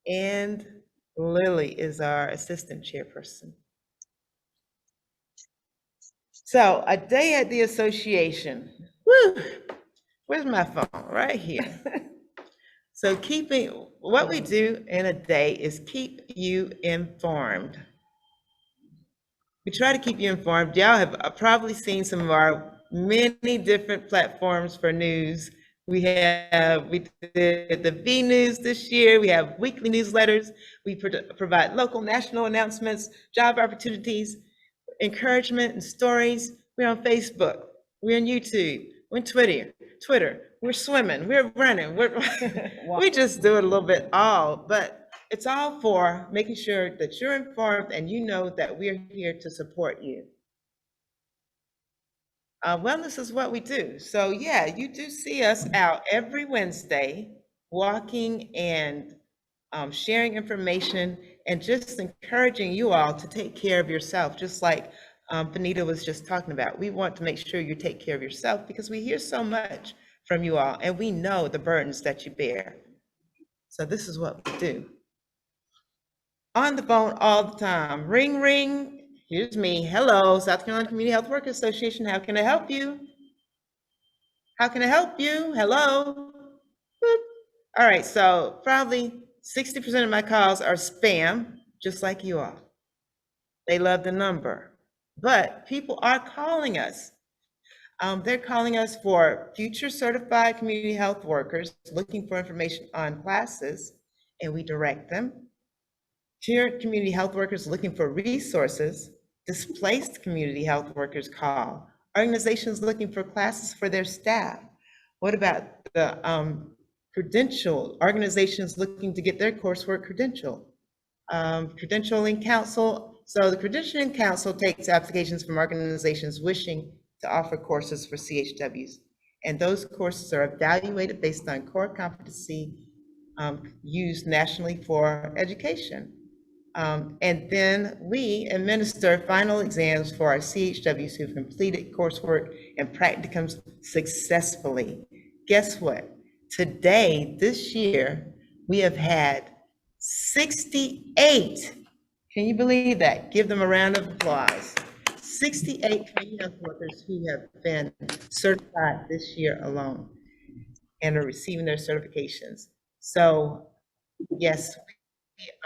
And Lily is our assistant chairperson. So a day at the association. Woo! Where's my phone? Right here. So what we do in a day is keep you informed. We try to keep you informed. Y'all have probably seen some of our many different platforms for news. We did the V News this year. We have weekly newsletters. We provide local, national announcements, job opportunities, encouragement and stories. We're on Facebook. We're on YouTube. We're on Twitter. We're swimming. We're running. We just do it a little bit all, but it's all for making sure that you're informed and you know that we're here to support you. Wellness is what we do. So yeah, you do see us out every Wednesday, walking and sharing information and just encouraging you all to take care of yourself, just like Benita was just talking about. We want to make sure you take care of yourself because we hear so much from you all and we know the burdens that you bear. So this is what we do. On the phone all the time. Ring, ring. Here's me. Hello, South Carolina Community Health Workers Association. How can I help you? How can I help you? Hello. Boop. All right, so probably 60% of my calls are spam, just like you all. They love the number, but people are calling us. They're calling us for future certified community health workers looking for information on classes and we direct them. Current community health workers looking for resources, displaced community health workers call. Organizations looking for classes for their staff. What about the credential, organizations looking to get their coursework credentialed? Credentialing Council. So the Credentialing Council takes applications from organizations wishing to offer courses for CHWs. And those courses are evaluated based on core competency used nationally for education. And then we administer final exams for our CHWs who've completed coursework and practicums successfully. Guess what? Today, this year, we have had 68. Can you believe that? Give them a round of applause. 68 community health workers who have been certified this year alone and are receiving their certifications. So yes,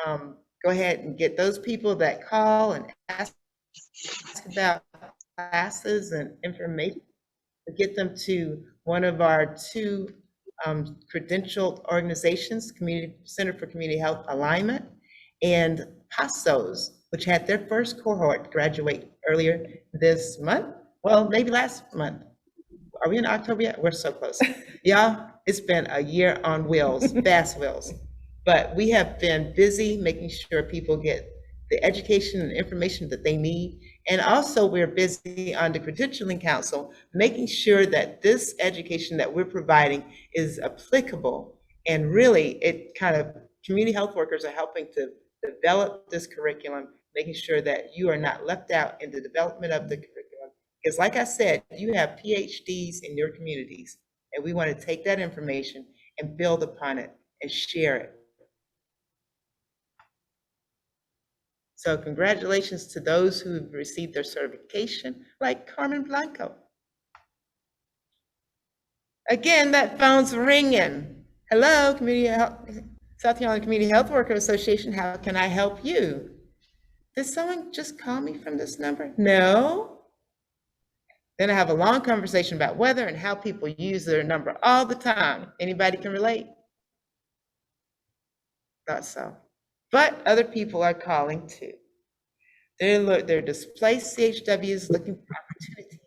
go ahead and get those people that call and ask about classes and information, get them to one of our two credentialed organizations, Community Center for Community Health Alignment and PASOS, which had their first cohort graduate earlier this month. Well, maybe last month. Are we in October yet? We're so close. Y'all, it's been a year on wheels, fast wheels. But we have been busy making sure people get the education and information that they need. And also we're busy on the Credentialing Council, making sure that this education that we're providing is applicable. And really, it kind of, community health workers are helping to develop this curriculum, making sure that you are not left out in the development of the curriculum. Because like I said, you have PhDs in your communities, and we want to take that information and build upon it and share it. So congratulations to those who have received their certification, like Carmen Blanco. Again, that phone's ringing. Hello, South Carolina Community Health Worker Association, how can I help you? Did someone just call me from this number? No. Then I have a long conversation about weather and how people use their number all the time. Anybody can relate? Thought so. But other people are calling too. They're displaced CHWs looking for opportunities.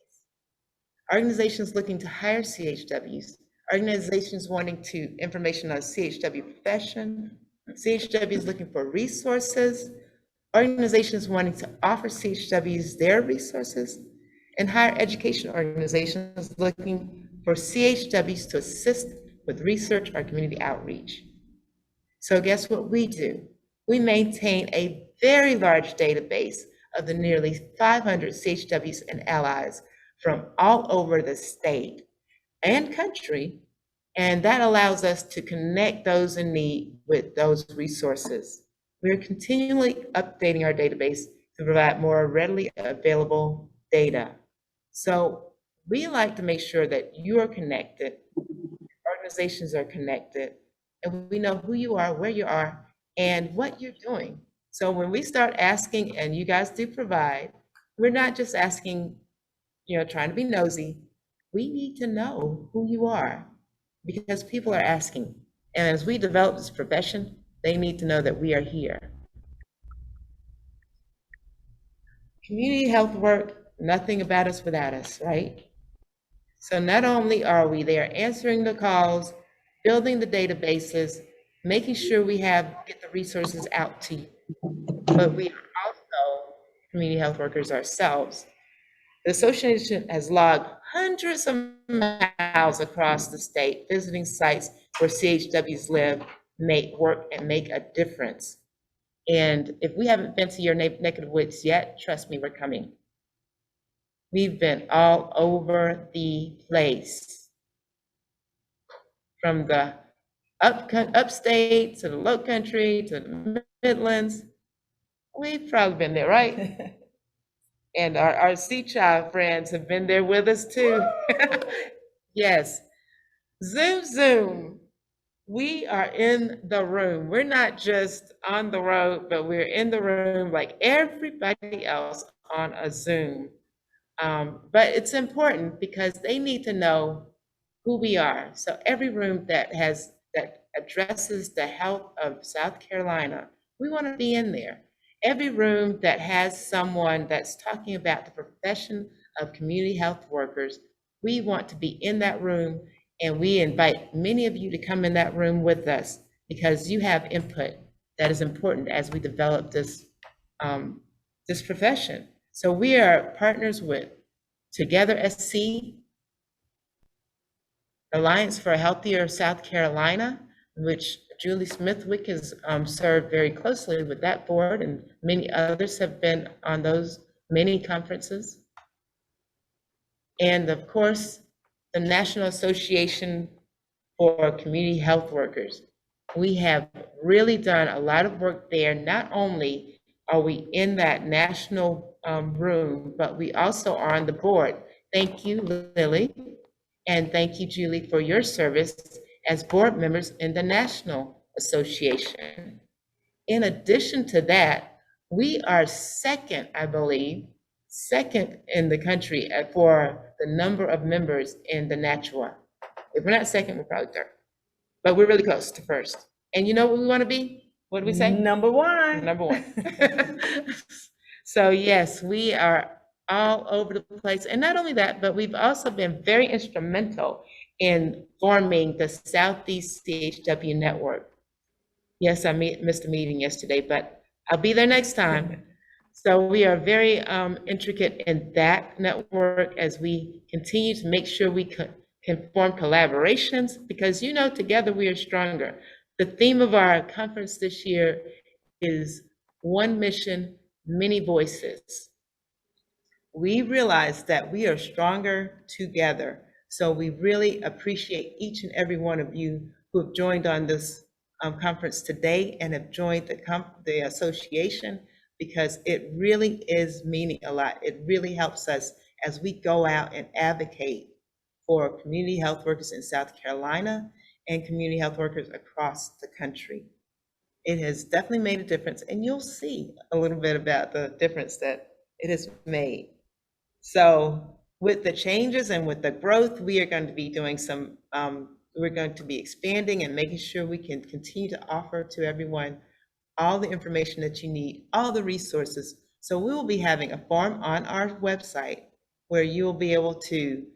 Organizations looking to hire CHWs. Organizations wanting information on CHW profession. CHWs looking for resources. Organizations wanting to offer CHWs their resources. And higher education organizations looking for CHWs to assist with research or community outreach. So guess what we do? We maintain a very large database of the nearly 500 CHWs and allies from all over the state and country, and that allows us to connect those in need with those resources. We are continually updating our database to provide more readily available data. So we like to make sure that you are connected, organizations are connected, and we know who you are, where you are, and what you're doing. So when we start asking, and you guys do provide, we're not just asking, trying to be nosy. We need to know who you are because people are asking. And as we develop this profession, they need to know that we are here. Community health work, nothing about us without us, right? So not only are we there answering the calls, building the databases, making sure we get the resources out to you, but we are also community health workers ourselves. The association has logged hundreds of miles across the state, visiting sites where CHWs live, work, and make a difference. And if we haven't been to your neck of the woods yet, trust me, we're coming. We've been all over the place, from the upstate to the low country to the Midlands. We've probably been there, right? And our SCCHWA friends have been there with us too. Yes. Zoom. We are in the room. We're not just on the road, but we're in the room like everybody else on a Zoom. But it's important because they need to know who we are. So every room that addresses the health of South Carolina, we want to be in there. Every room that has someone that's talking about the profession of community health workers, we want to be in that room, and we invite many of you to come in that room with us because you have input that is important as we develop this, this profession. So we are partners with Together SC, Alliance for a Healthier South Carolina, which Julie Smithwick has served very closely with that board, and many others have been on those many conferences. And of course, the National Association for Community Health Workers. We have really done a lot of work there. Not only are we in that national room, but we also are on the board. Thank you, Lily. And thank you, Julie, for your service as board members in the National Association. In addition to that, we are second, I believe, second in the country for the number of members in the SCCHWA. If we're not second, we're probably third. But we're really close to first. And you know what we want to be? What do we say? Number one. Number one. So yes, we are all over the place. And not only that, but we've also been very instrumental in forming the Southeast CHW network. Yes, I missed a meeting yesterday, but I'll be there next time. So we are very intricate in that network as we continue to make sure we can form collaborations, because you know, together we are stronger. The theme of our conference this year is one mission, many voices. We realize that we are stronger together. So we really appreciate each and every one of you who have joined on this conference today and have joined the association, because it really is meaning a lot. It really helps us as we go out and advocate for community health workers in South Carolina and community health workers across the country. It has definitely made a difference, and you'll see a little bit about the difference that it has made. So with the changes and with the growth, we are going to be doing some, we're going to be expanding and making sure we can continue to offer to everyone all the information that you need, all the resources. So we will be having a form on our website where you will be able to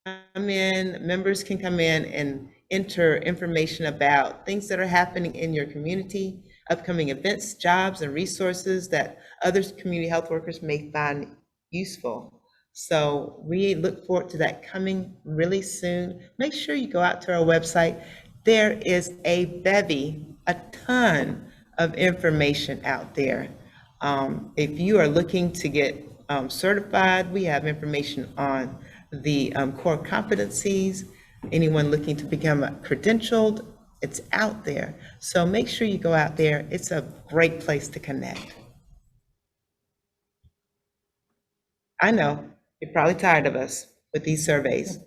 come in, members can come in and enter information about things that are happening in your community, upcoming events, jobs, and resources that other community health workers may find useful. So we look forward to that coming really soon. Make sure you go out to our website. There is a bevy, a ton of information out there. If you are looking to get certified, we have information on the core competencies. Anyone looking to become credentialed, it's out there. So make sure you go out there. It's a great place to connect. I know you're probably tired of us with these surveys.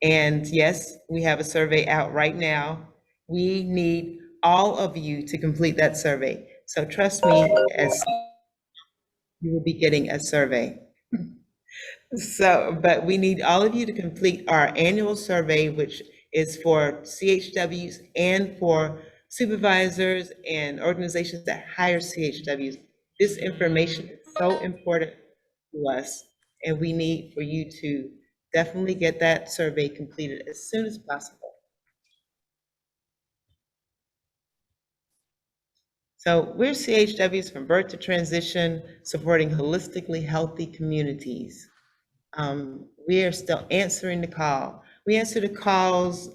And yes, we have a survey out right now. We need all of you to complete that survey. So trust me, as you will be getting a survey. So, but we need all of you to complete our annual survey, which is for CHWs and for supervisors and organizations that hire CHWs. This information is so important to us, and we need for you to definitely get that survey completed as soon as possible. So we're CHWs from birth to transition, supporting holistically healthy communities. We are still answering the call. We answer calls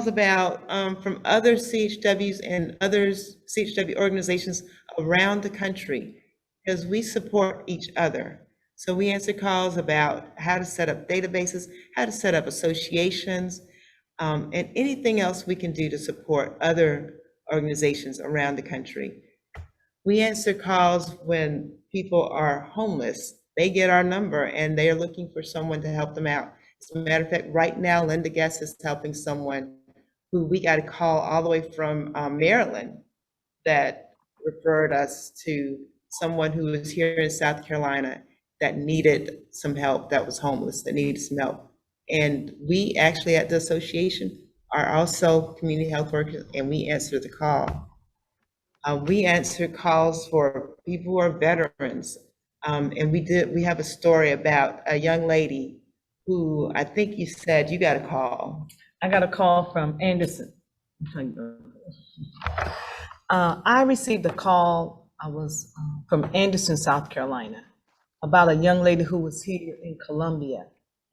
about from other CHWs and others CHW organizations around the country, because we support each other. So we answer calls about how to set up databases, how to set up associations, and anything else we can do to support other organizations around the country. We answer calls when people are homeless. They get our number and they're looking for someone to help them out. As a matter of fact, right now, Linda Guest is helping someone who we got a call all the way from Maryland that referred us to someone who was here in South Carolina that needed some help, that was homeless, that needed some help. And we actually at the association are also community health workers, and we answer the call. We answer calls for people who are veterans. And we have a story about a young lady who I think you said you got a call. I got a call from Anderson. I received a call, I was from Anderson, South Carolina, about a young lady who was here in Columbia.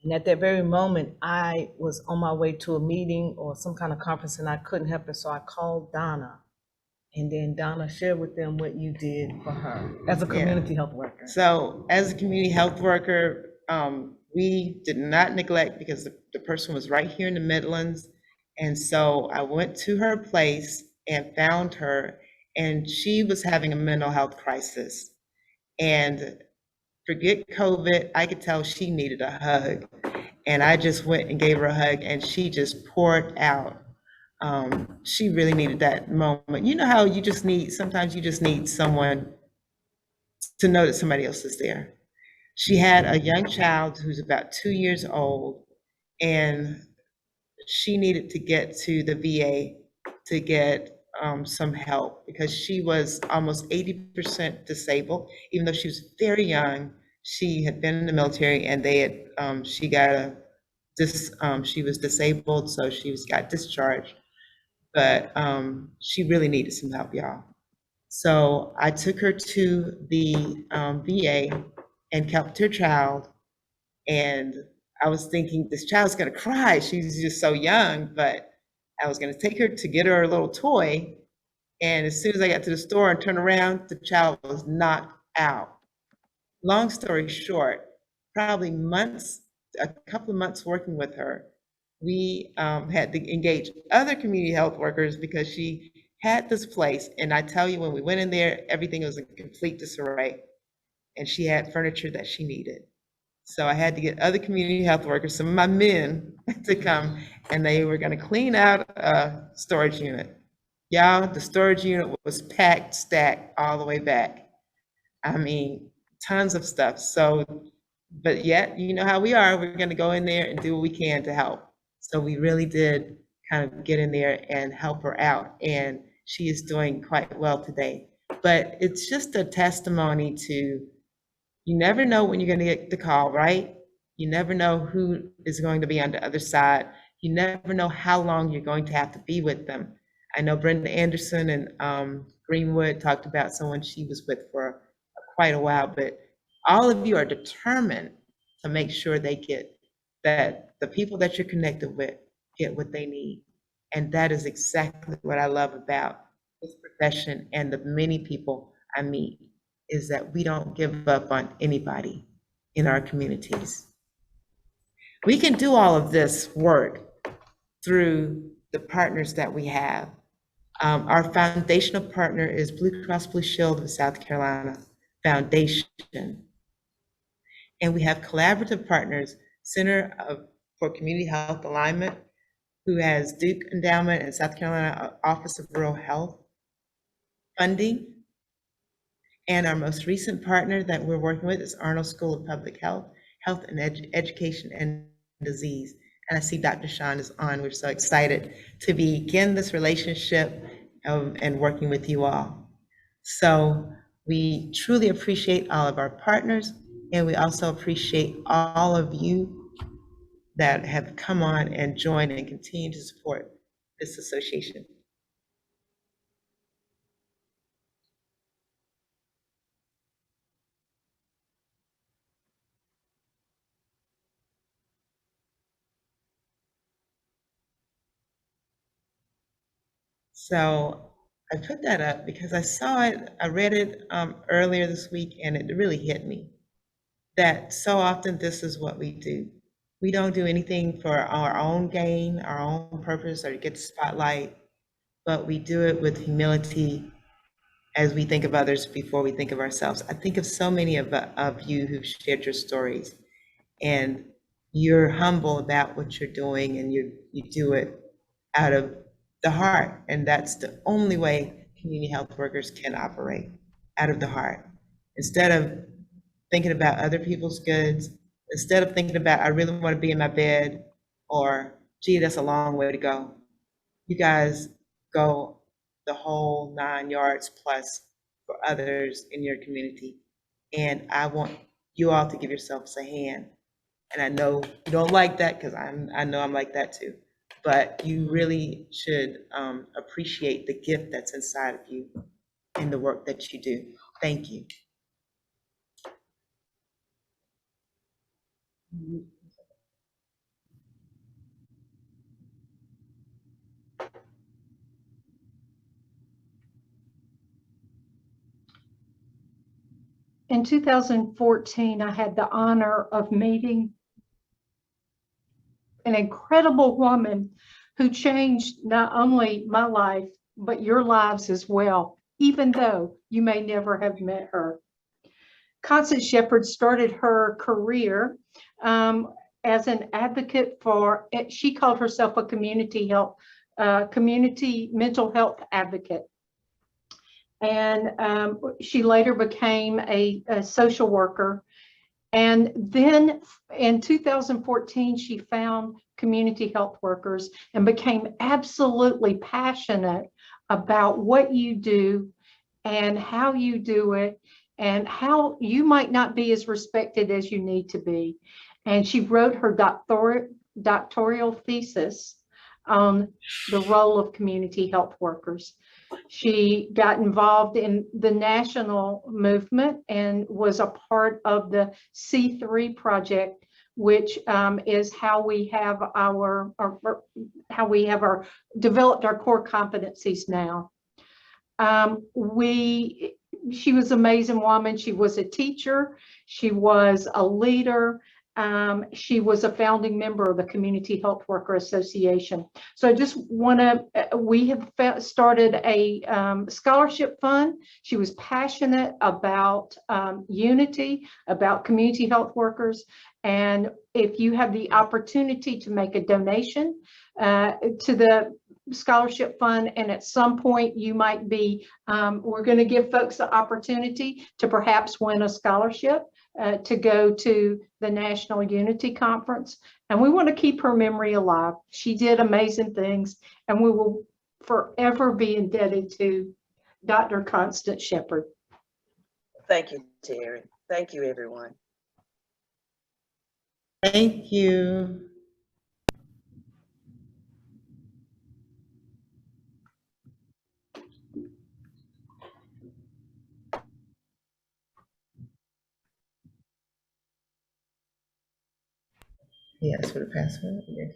And at that very moment, I was on my way to a meeting or some kind of conference and I couldn't help her, so I called Donna. And then Donna shared with them what you did for her as a community health worker. So as a community health worker, we did not neglect because the person was right here in the Midlands. And so I went to her place and found her, and she was having a mental health crisis. And forget COVID, I could tell she needed a hug. And I just went and gave her a hug, and she just poured out. She really needed that moment. You know how you just need, sometimes you just need someone to know that somebody else is there. She had a young child who's about 2 years old, and she needed to get to the VA to get some help because she was almost 80% disabled. Even though she was very young, she had been in the military, and they had she was disabled, so she got discharged. But she really needed some help, y'all. So I took her to the VA and kept her child. And I was thinking, this child's gonna cry. She's just so young, but I was gonna take her to get her a little toy. And as soon as I got to the store and turned around, the child was knocked out. Long story short, probably a couple of months working with her, we had to engage other community health workers because she had this place. And I tell you, when we went in there, everything was in complete disarray. And she had furniture that she needed. So I had to get other community health workers, some of my men, to come, and they were gonna clean out a storage unit. Y'all, the storage unit was packed, stacked all the way back. I mean, tons of stuff. So, but yet, you know how we are, we're gonna go in there and do what we can to help. So we really did kind of get in there and help her out, and she is doing quite well today. But it's just a testimony to, you never know when you're gonna get the call, right? You never know who is going to be on the other side. You never know how long you're going to have to be with them. I know Brenda Anderson and Greenwood talked about someone she was with for quite a while, but all of you are determined to make sure they get that, the people that you're connected with get what they need. And that is exactly what I love about this profession and the many people I meet, is that we don't give up on anybody in our communities. We can do all of this work through the partners that we have. Our foundational partner is Blue Cross Blue Shield of South Carolina Foundation. And we have collaborative partners, for Community Health Alignment, who has Duke Endowment and South Carolina Office of Rural Health funding. And our most recent partner that we're working with is Arnold School of Public Health, Health and Education and Disease. And I see Dr. Sean is on. We're so excited to begin this relationship and working with you all. So we truly appreciate all of our partners, and we also appreciate all of you that have come on and joined and continue to support this association. So I put that up because I saw it, I read it earlier this week, and it really hit me that so often this is what we do. We don't do anything for our own gain, our own purpose, or to get the spotlight, but we do it with humility as we think of others before we think of ourselves. I think of so many of you who've shared your stories, and you're humble about what you're doing, and you do it out of the heart. And that's the only way community health workers can operate, out of the heart. Instead of thinking about other people's goods, instead of thinking about, I really want to be in my bed, or gee, that's a long way to go. you guys go the whole 9 yards plus for others in your community. And I want you all to give yourselves a hand. And I know you don't like that because I know I'm like that too. But you really should appreciate the gift that's inside of you and the work that you do. Thank you. In 2014, I had the honor of meeting an incredible woman who changed not only my life, but your lives as well, even though you may never have met her. Constance Shepherd started her career as an advocate for, she called herself a community mental health advocate. And she later became a social worker. And then in 2014, she found community health workers and became absolutely passionate about what you do and how you do it and how you might not be as respected as you need to be. And she wrote her doctoral thesis on the role of community health workers. She got involved in the national movement and was a part of the C3 project, which is how we have developed our core competencies now. She was an amazing woman. She was a teacher. She was a leader. She was a founding member of the Community Health Worker Association. So I just want to, we have started a scholarship fund. She was passionate about unity, about community health workers. And if you have the opportunity to make a donation to the scholarship fund, and at some point you might be, we're going to give folks the opportunity to perhaps win a scholarship to go to the National Unity Conference. And we want to keep her memory alive. She did amazing things, and we will forever be indebted to Dr. Constance Shepherd. Thank you, Terry. Thank you, everyone. Thank you. Yes, for the password. Okay.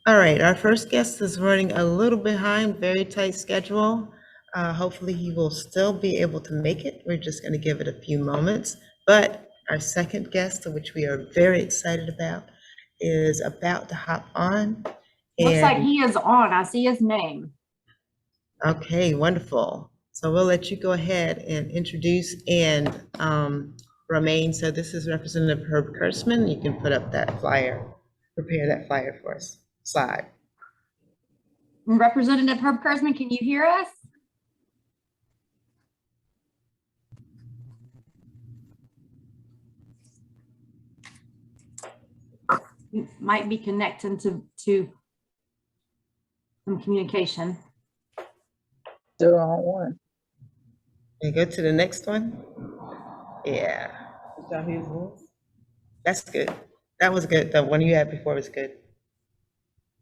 All right, our first guest is running a little behind, very tight schedule. Hopefully he will still be able to make it. We're just going to give it a few moments. But our second guest, which we are very excited about, is about to hop on. Looks like he is on. I see his name. Okay, wonderful. So we'll let you go ahead and introduce and remain. So this is Representative Herb Kurtzman. You can put up that flyer, prepare that flyer for us. Slide. Representative Herb Kurtzman, can you hear us? You might be connecting to some communication. Still on one. And go to the next one. Yeah. Did y'all hear his voice? That's good. That was good. The one you had before was good.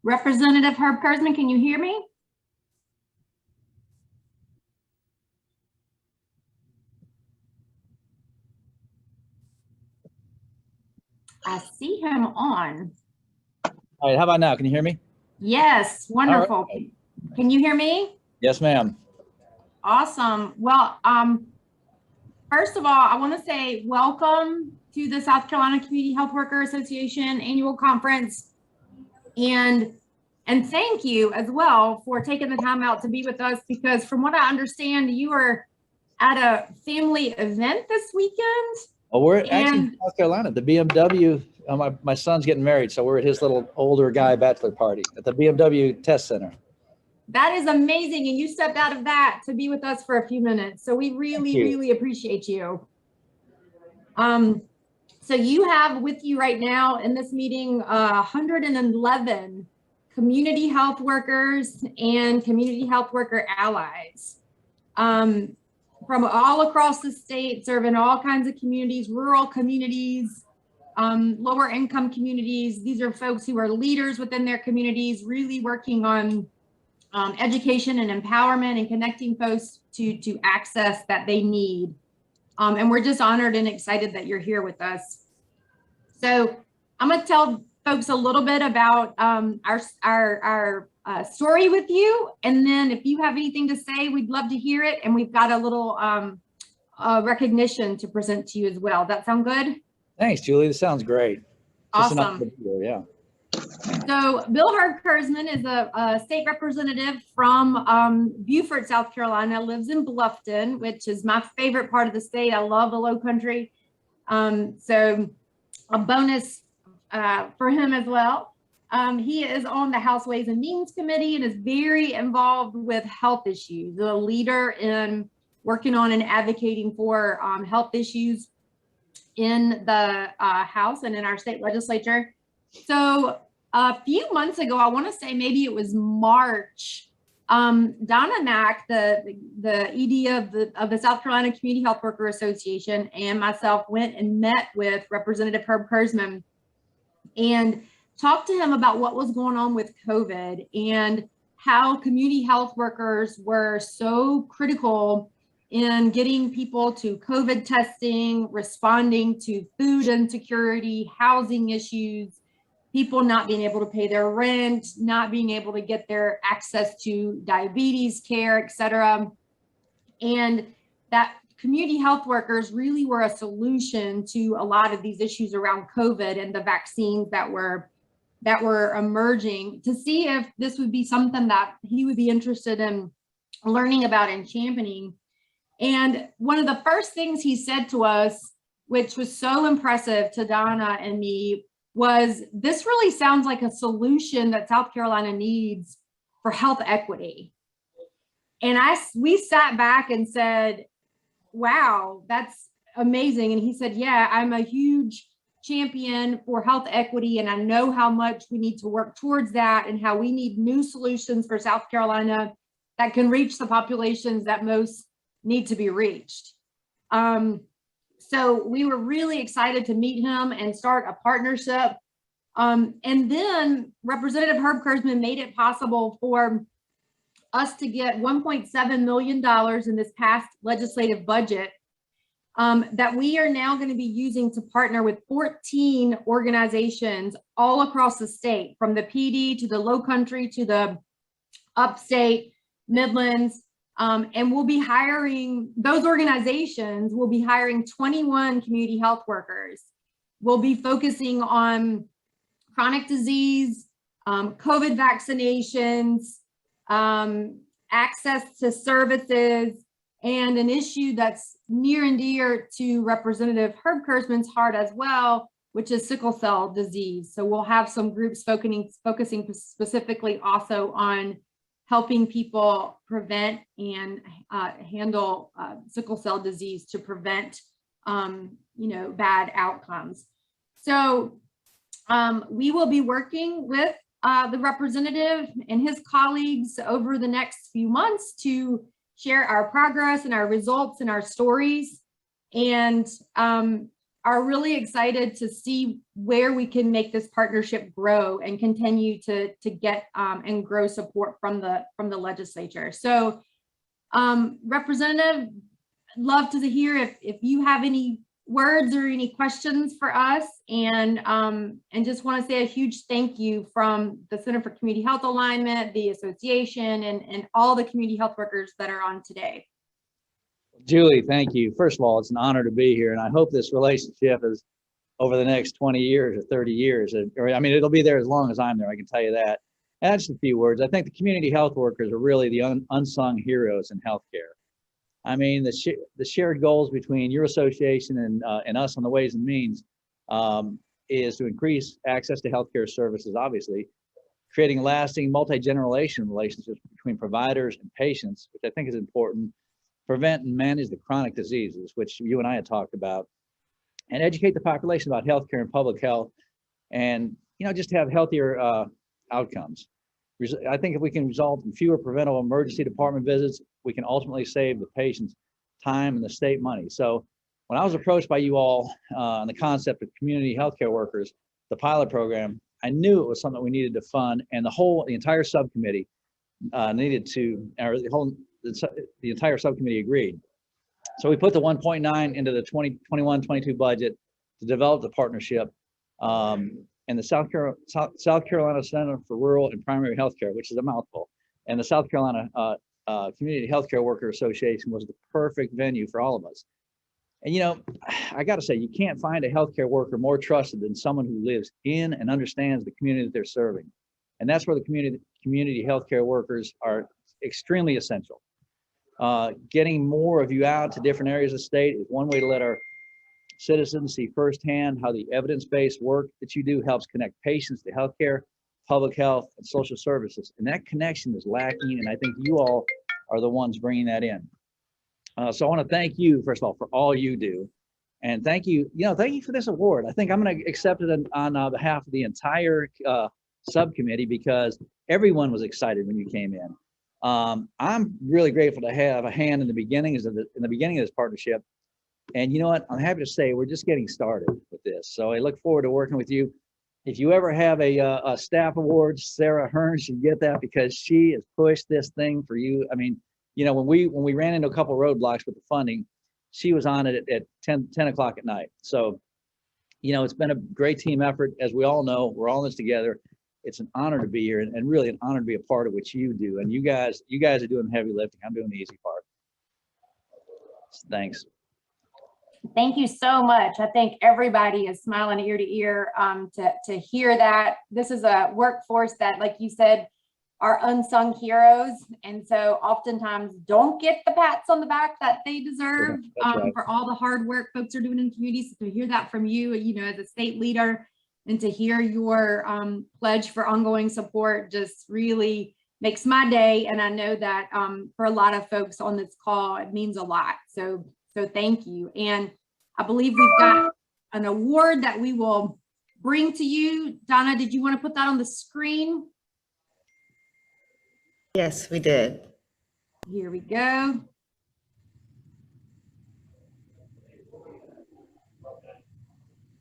Representative Herb Kurtzman, can you hear me? I see him on. All right, how about now? Can you hear me? Yes, wonderful. Right. Can you hear me? Yes, ma'am. Awesome. Well, first of all, I want to say welcome to the South Carolina Community Health Worker Association Annual Conference. And thank you as well for taking the time out to be with us, because from what I understand, you are at a family event this weekend. Well, we're actually in South Carolina, the BMW. My son's getting married, so we're at his little older guy bachelor party at the BMW Test Center. That is amazing. And you stepped out of that to be with us for a few minutes. So we really, really appreciate you. So you have with you right now in this meeting 111 community health workers and community health worker allies from all across the state, serving all kinds of communities, rural communities, lower income communities. These are folks who are leaders within their communities, really working on education and empowerment and connecting folks to access that they need. And we're just honored and excited that you're here with us. So I'm going to tell folks a little bit about our story with you. And then if you have anything to say, we'd love to hear it. And we've got a little recognition to present to you as well. That sound good? Thanks, Julie. This sounds great. Awesome. Yeah. So Bill Herb-Kurzman is a state representative from Beaufort, South Carolina, lives in Bluffton, which is my favorite part of the state. I love the Low Country. So a bonus for him as well. He is on the House Ways and Means Committee and is very involved with health issues, a leader in working on and advocating for health issues in the House and in our state legislature. So a few months ago, I want to say maybe it was March, Donna Mack, the ED of the South Carolina Community Health Worker Association, and myself went and met with Representative Herb Kurzman and talked to him about what was going on with COVID and how community health workers were so critical in getting people to COVID testing, responding to food insecurity, housing issues, people not being able to pay their rent, not being able to get their access to diabetes care, et cetera. And that community health workers really were a solution to a lot of these issues around COVID and the vaccines that were emerging, to see if this would be something that he would be interested in learning about and championing. And one of the first things he said to us, which was so impressive to Donna and me, was this really sounds like a solution that South Carolina needs for health equity. And we sat back and said, wow, that's amazing. And he said, yeah, I'm a huge champion for health equity, and I know how much we need to work towards that and how we need new solutions for South Carolina that can reach the populations that most need to be reached. So we were really excited to meet him and start a partnership. And then Representative Herb Kurzman made it possible for us to get $1.7 million in this past legislative budget that we are now going to be using to partner with 14 organizations all across the state, from the PD to the Low Country to the Upstate, Midlands. And we'll be hiring, those organizations will be hiring 21 community health workers. We'll be focusing on chronic disease, COVID vaccinations, access to services, and an issue that's near and dear to Representative Herb Kurzman's heart as well, which is sickle cell disease. So we'll have some groups focusing specifically also on helping people prevent and handle sickle cell disease to prevent, bad outcomes. So we will be working with the representative and his colleagues over the next few months to share our progress and our results and our stories, and are really excited to see where we can make this partnership grow and continue to get and grow support from the legislature. So Representative, love to hear if you have any words or any questions for us, and just want to say a huge thank you from the Center for Community Health Alignment, the association, and all the community health workers that are on today. Julie, thank you. First of all, it's an honor to be here, and I hope this relationship is over the next 20 years or 30 years. Or, I mean, it'll be there as long as I'm there, I can tell you that. And just a few words. I think the community health workers are really the unsung heroes in healthcare. I mean, the shared goals between your association and us on the Ways and Means is to increase access to healthcare services, obviously, creating lasting multi-generational relationships between providers and patients, which I think is important, prevent and manage the chronic diseases, which you and I had talked about, and educate the population about healthcare and public health, and just have healthier outcomes. I think if we can result in fewer preventable emergency department visits, we can ultimately save the patient's time and the state money. So when I was approached by you all on the concept of community healthcare workers, the pilot program, I knew it was something we needed to fund, and the entire subcommittee needed to, or the entire subcommittee agreed. So we put the 1.9 into the 2021-22 budget to develop the partnership. And the South Carolina Center for Rural and Primary Healthcare, which is a mouthful, and the South Carolina Community Healthcare Worker Association was the perfect venue for all of us. And I got to say, you can't find a healthcare worker more trusted than someone who lives in and understands the community that they're serving. And that's where the community healthcare workers are extremely essential. Getting more of you out to different areas of the state is one way to let our citizens see firsthand how the evidence-based work that you do helps connect patients to healthcare, public health, and social services. And that connection is lacking, and I think you all are the ones bringing that in. So I want to thank you, first of all, for all you do. And thank you for this award. I think I'm going to accept it on behalf of the entire subcommittee, because everyone was excited when you came in. I'm really grateful to have a hand in the beginning of this partnership. And you know what? I'm happy to say we're just getting started with this. So I look forward to working with you. If you ever have a staff award, Sarah Hearn should get that, because she has pushed this thing for you. I mean, when we ran into a couple of roadblocks with the funding, she was on it at 10 o'clock at night. So, it's been a great team effort. As we all know, we're all in this together. It's an honor to be here, and really an honor to be a part of what you do. And you guys are doing the heavy lifting. I'm doing the easy part. Thanks. Thank you so much. I think everybody is smiling ear to ear to hear that. This is a workforce that, like you said, are unsung heroes, and so oftentimes don't get the pats on the back that they deserve right. For all the hard work folks are doing in communities. So to hear that from you, as a state leader, and to hear your pledge for ongoing support just really makes my day. And I know that for a lot of folks on this call, it means a lot. So thank you. And I believe we've got an award that we will bring to you. Donna, did you want to put that on the screen? Yes, we did. Here we go.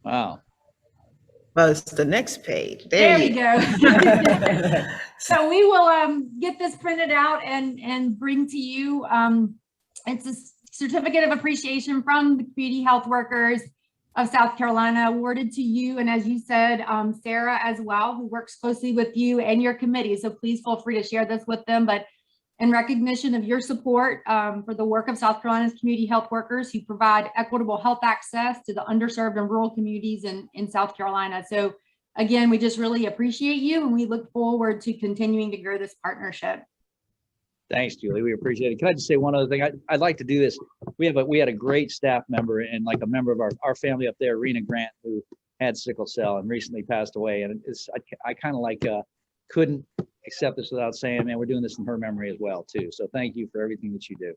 Wow. Well, it's the next page. There you go. So we will get this printed out and bring to you. It's a certificate of appreciation from the community health workers of South Carolina, awarded to you. And as you said, Sarah as well, who works closely with you and your committee. So please feel free to share this with them. But in recognition of your support for the work of South Carolina's community health workers who provide equitable health access to the underserved and rural communities in South Carolina. So again, we just really appreciate you, and we look forward to continuing to grow this partnership. Thanks, Julie. We appreciate it. Can I just say one other thing? I'd like to do this. We had a great staff member and like a member of our family up there, Rena Grant, who had sickle cell and recently passed away. And I kind of couldn't accept this without saying, man, we're doing this in her memory as well too. So thank you for everything that you do.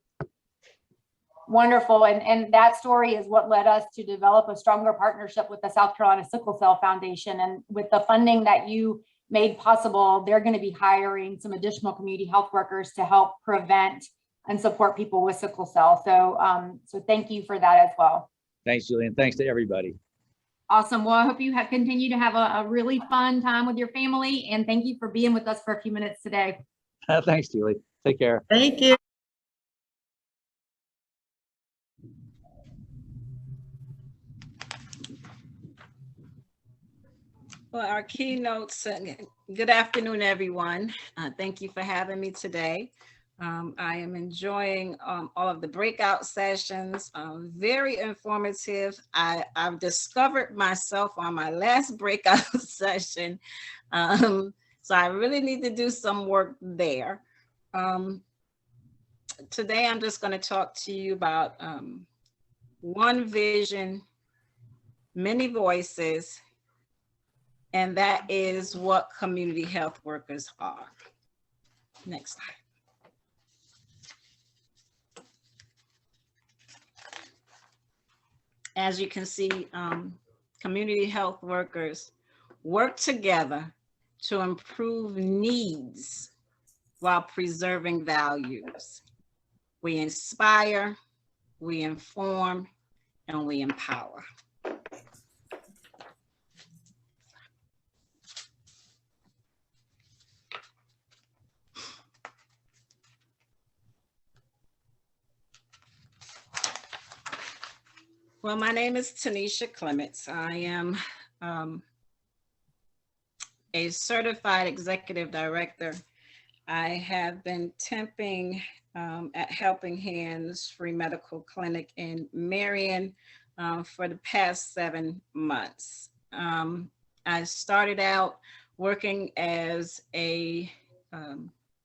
Wonderful. And that story is what led us to develop a stronger partnership with the South Carolina Sickle Cell Foundation. And with the funding that you made possible, they're going to be hiring some additional community health workers to help prevent and support people with sickle cell. So thank you for that as well. Thanks, Julian. Thanks to everybody. Awesome. Well, I hope you continue to have a really fun time with your family, and thank you for being with us for a few minutes today. Thanks, Julie. Take care. Thank you. Well, our keynotes, good afternoon, everyone. Thank you for having me today. I am enjoying all of the breakout sessions, very informative. I've discovered myself on my last breakout session, so I really need to do some work there. Today, I'm just going to talk to you about one vision, many voices, and that is what community health workers are. Next slide. as you can see, community health workers work together to improve needs while preserving values. We inspire, we inform, and we empower. Well, my name is Tanisha Clements. I am a certified executive director. I have been temping at Helping Hands Free Medical Clinic in Marion for the past 7 months. I started out working as a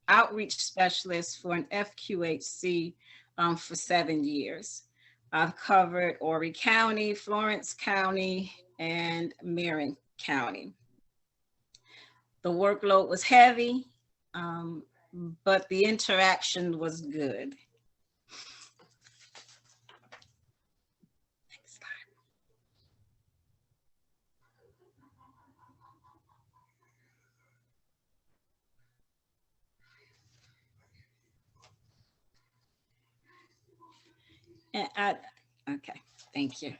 outreach specialist for an FQHC for 7 years. I've covered Horry County, Florence County, and Marion County. The workload was heavy, but the interaction was good. Next slide. Okay, thank you.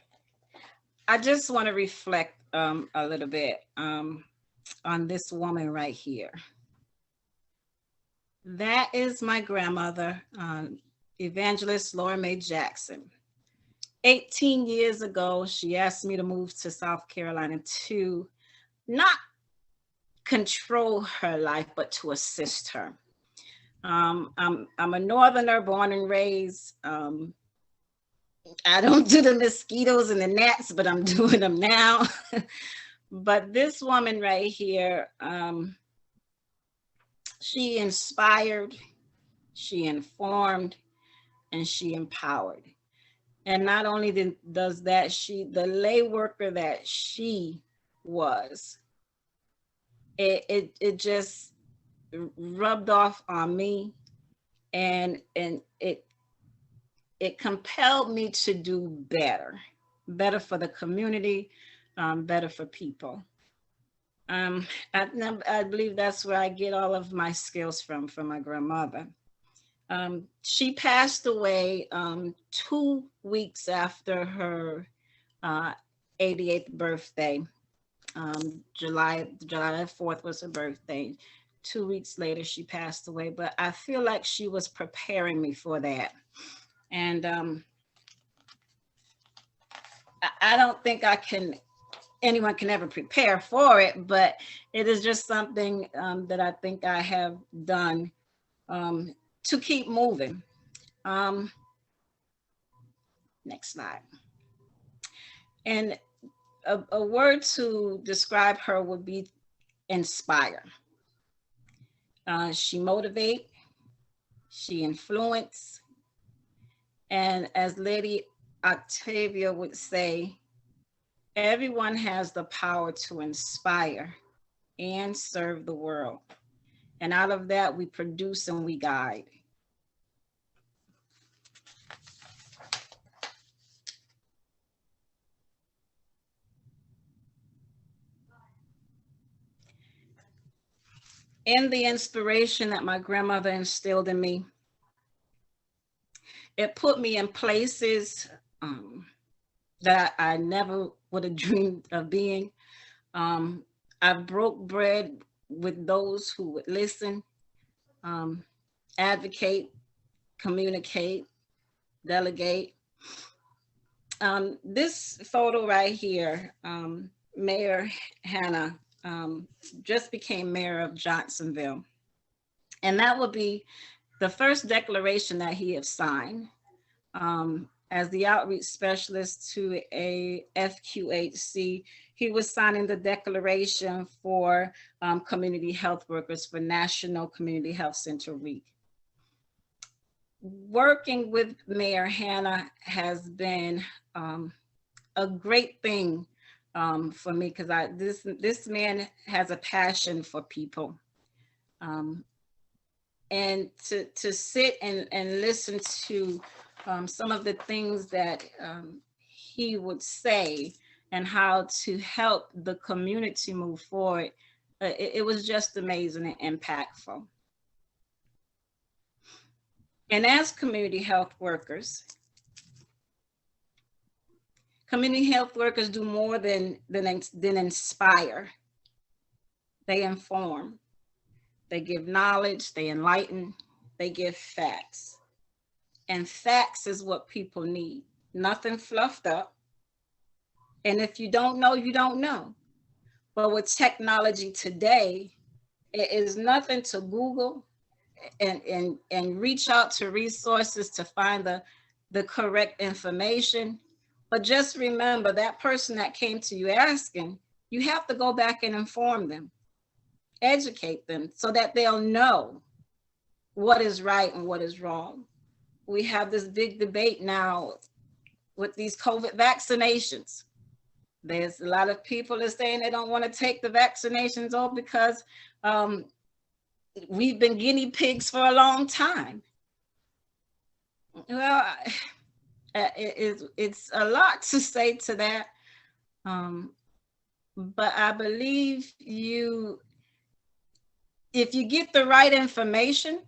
I just want to reflect a little bit on this woman right here. That is my grandmother, Evangelist Laura Mae Jackson. 18 years ago, she asked me to move to South Carolina to not control her life, but to assist her. I'm a Northerner, born and raised. I don't do the mosquitoes and the gnats, but I'm doing them now. But this woman right here, she inspired, she informed, and she empowered. And not only does that, the lay worker that she was, it just rubbed off on me, and it compelled me to do better for the community, better for people. I believe that's where I get all of my skills from my grandmother. She passed away 2 weeks after her 88th birthday. July 4th was her birthday. 2 weeks later, she passed away, but I feel like she was preparing me for that. And I don't think anyone can ever prepare for it, but it is just something that I think I have done to keep moving. Next slide. And a word to describe her would be inspire. She motivate, she influence, and as Lady Octavia would say, everyone has the power to inspire and serve the world. And out of that, we produce and we guide. And the inspiration that my grandmother instilled in me, it put me in places that I never would have dreamed of being. I broke bread with those who would listen, advocate, communicate, delegate. This photo right here, Mayor Hannah just became mayor of Johnsonville. And that would be the first declaration that he has signed as the outreach specialist to a FQHC. He was signing the declaration for community health workers for National Community Health Center Week. Working with Mayor Hannah has been a great thing for me, because this man has a passion for people. And to sit and listen to some of the things that he would say and how to help the community move forward, it was just amazing and impactful. And as community health workers do more than inspire. They inform, they give knowledge, they enlighten, they give facts. And facts is what people need, nothing fluffed up. And if you don't know, you don't know. But with technology today, it is nothing to Google and reach out to resources to find the correct information. But just remember, that person that came to you asking, you have to go back and inform them, educate them so that they'll know what is right and what is wrong. We have this big debate now with these COVID vaccinations. There's a lot of people that are saying they don't want to take the vaccinations all because we've been guinea pigs for a long time. Well, it's a lot to say to that. But I believe if you get the right information,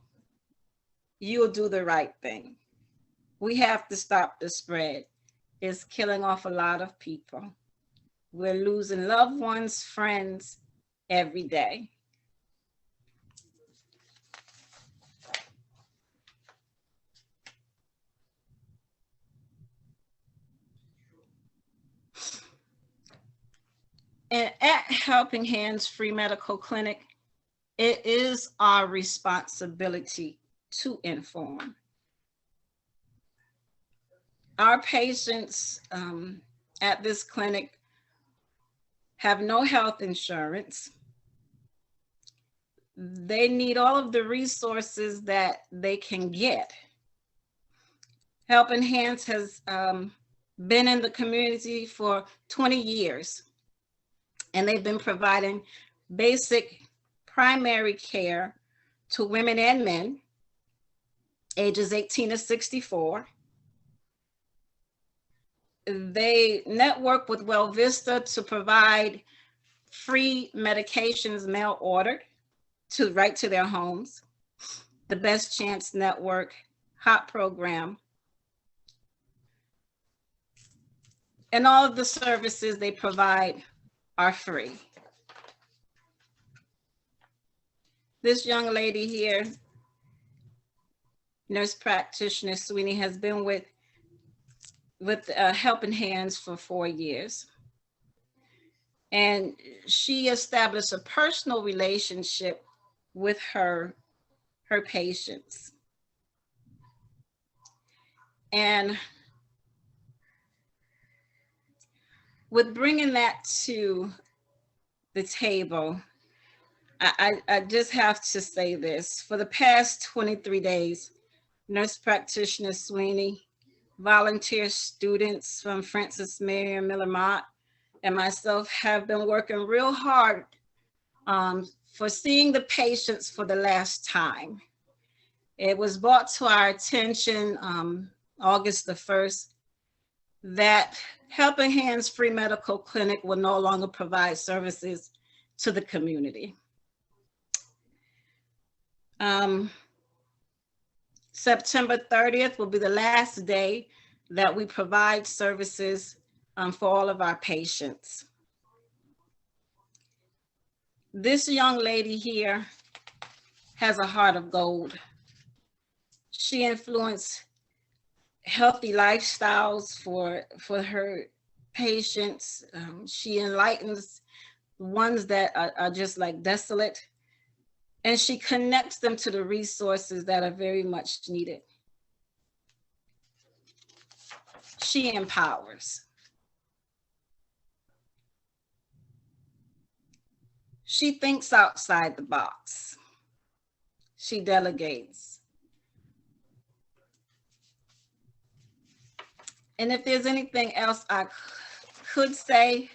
you'll do the right thing. We have to stop the spread. It's killing off a lot of people. We're losing loved ones, friends every day. And at Helping Hands Free Medical Clinic, it is our responsibility to inform. Our patients at this clinic have no health insurance. They need all of the resources that they can get. Helping Hands has been in the community for 20 years, and they've been providing basic primary care to women and men ages 18 to 64. They network with Well Vista to provide free medications mail ordered right to their homes. The Best Chance Network, HOT program, and all of the services they provide are free. This young lady here, nurse practitioner Sweeney, has been with Helping Hands for 4 years. And she established a personal relationship with her patients. And with bringing that to the table, I just have to say this. For the past 23 days, nurse practitioner Sweeney, volunteer students from Francis Marion Miller Mott, and myself have been working real hard for seeing the patients for the last time. It was brought to our attention August the 1st that Helping Hands Free Medical Clinic will no longer provide services to the community. September 30th will be the last day that we provide services for all of our patients. This young lady here has a heart of gold. She influenced healthy lifestyles for her patients. She enlightens ones that are just like desolate, and she connects them to the resources that are very much needed. She empowers. She thinks outside the box. She delegates. And if there's anything else I could say,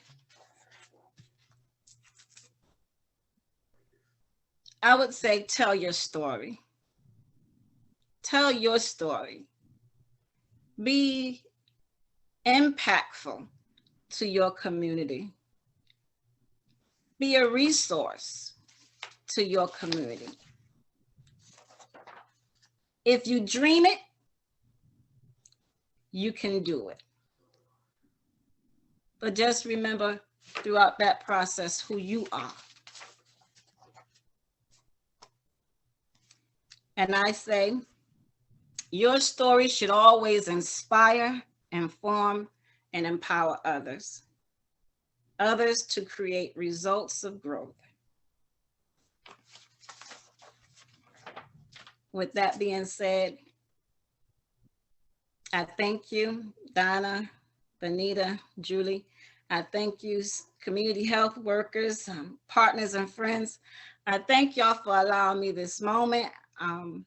I would say tell your story. Tell your story. Be impactful to your community. Be a resource to your community. If you dream it, you can do it. But just remember throughout that process who you are. And I say, your story should always inspire, inform, and empower others to create results of growth. With that being said, I thank you, Donna, Benita, Julie. I thank you, community health workers, partners and friends. I thank y'all for allowing me this moment. I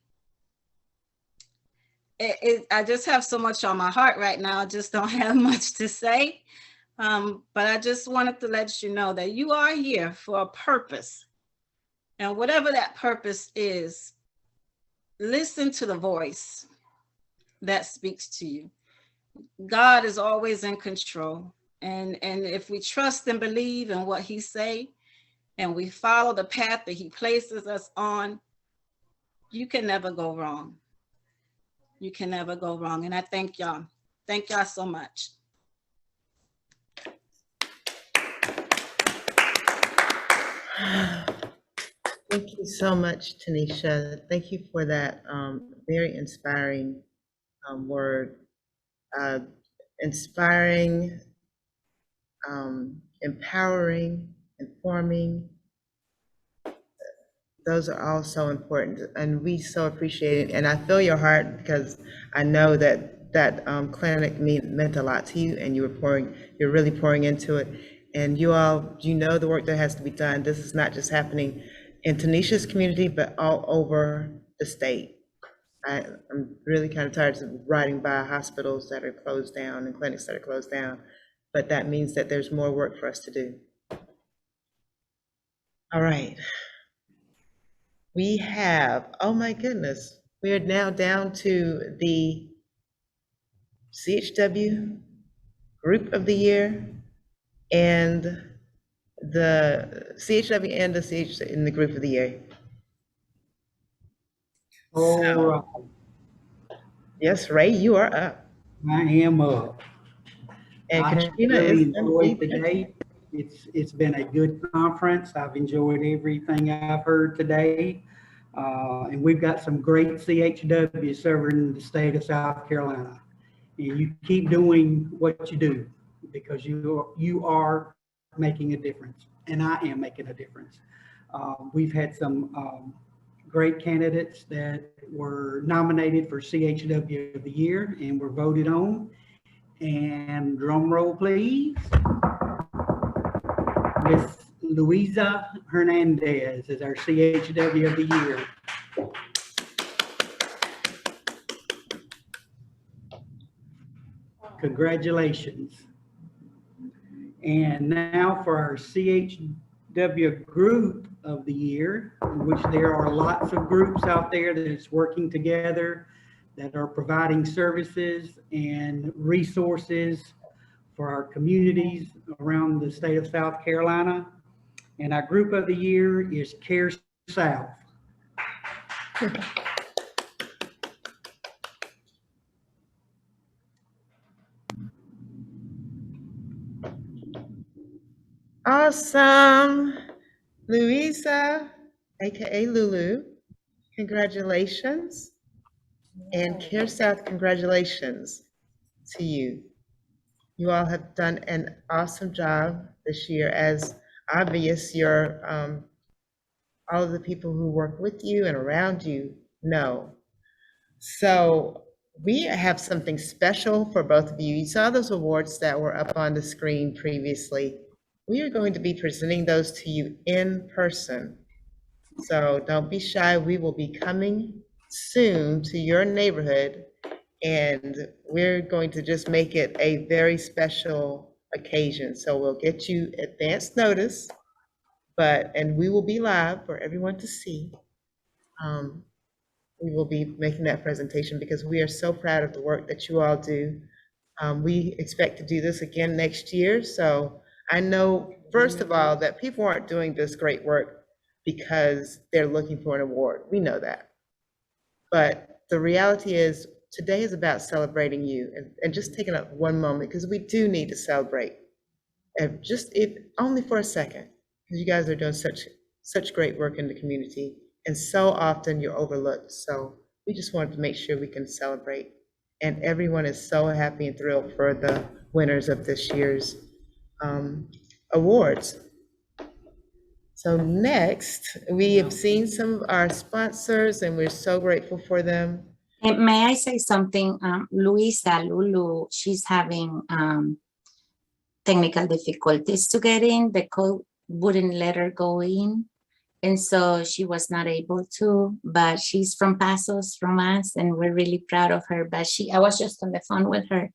just have so much on my heart right now. I just don't have much to say. But I just wanted to let you know that you are here for a purpose. And whatever that purpose is, listen to the voice that speaks to you. God is always in control. And if we trust and believe in what he say, and we follow the path that he places us on, you can never go wrong. You can never go wrong. And I thank y'all. Thank y'all so much. Thank you so much, Tanisha. Thank you for that very inspiring word. Inspiring, empowering, informing. Those are all so important, and we so appreciate it. And I feel your heart, because I know that clinic meant a lot to you, and you're really pouring into it. And you all, you know the work that has to be done. This is not just happening in Tanisha's community, but all over the state. I'm really kind of tired of riding by hospitals that are closed down and clinics that are closed down, but that means that there's more work for us to do. All right. We have, oh my goodness, we are now down to the CHW Group of the Year and the CHW and the CH in the Group of the Year. All right. Yes, Ray, you are up. I am up. And I have Katrina really is enjoyed today. It's been a good conference. I've enjoyed everything I've heard today. And we've got some great CHW serving the state of South Carolina. And you keep doing what you do, because you are making a difference, and I am making a difference. We've had some great candidates that were nominated for CHW of the Year and were voted on. And drum roll, please. Miss Luisa Hernandez is our CHW of the Year. Congratulations. And now for our CHW Group of the Year, in which there are lots of groups out there that is working together, that are providing services and resources for our communities around the state of South Carolina. And our Group of the Year is Care South. Awesome. Louisa, AKA Lulu, congratulations. And Care South, congratulations to you. You all have done an awesome job this year. As obvious, your all of the people who work with you and around you know. So we have something special for both of you. You saw those awards that were up on the screen previously. We are going to be presenting those to you in person. So don't be shy. We will be coming soon to your neighborhood, and we're going to just make it a very special occasion. So we'll get you advance notice, and we will be live for everyone to see. We will be making that presentation because we are so proud of the work that you all do We expect to do this again next year. So I know, first of all, that people aren't doing this great work because they're looking for an award. We know that. But the reality is, today is about celebrating you and just taking up one moment, because we do need to celebrate. And just if only for a second, because you guys are doing such great work in the community, and so often you're overlooked. So we just wanted to make sure we can celebrate. And everyone is so happy and thrilled for the winners of this year's awards. So next, we have seen some of our sponsors, and we're so grateful for them. And may I say something? Luisa, Lulu, she's having technical difficulties to get in. The code wouldn't let her go in. And so she was not able to, but she's from Pasos, from us, and we're really proud of her. But I was just on the phone with her,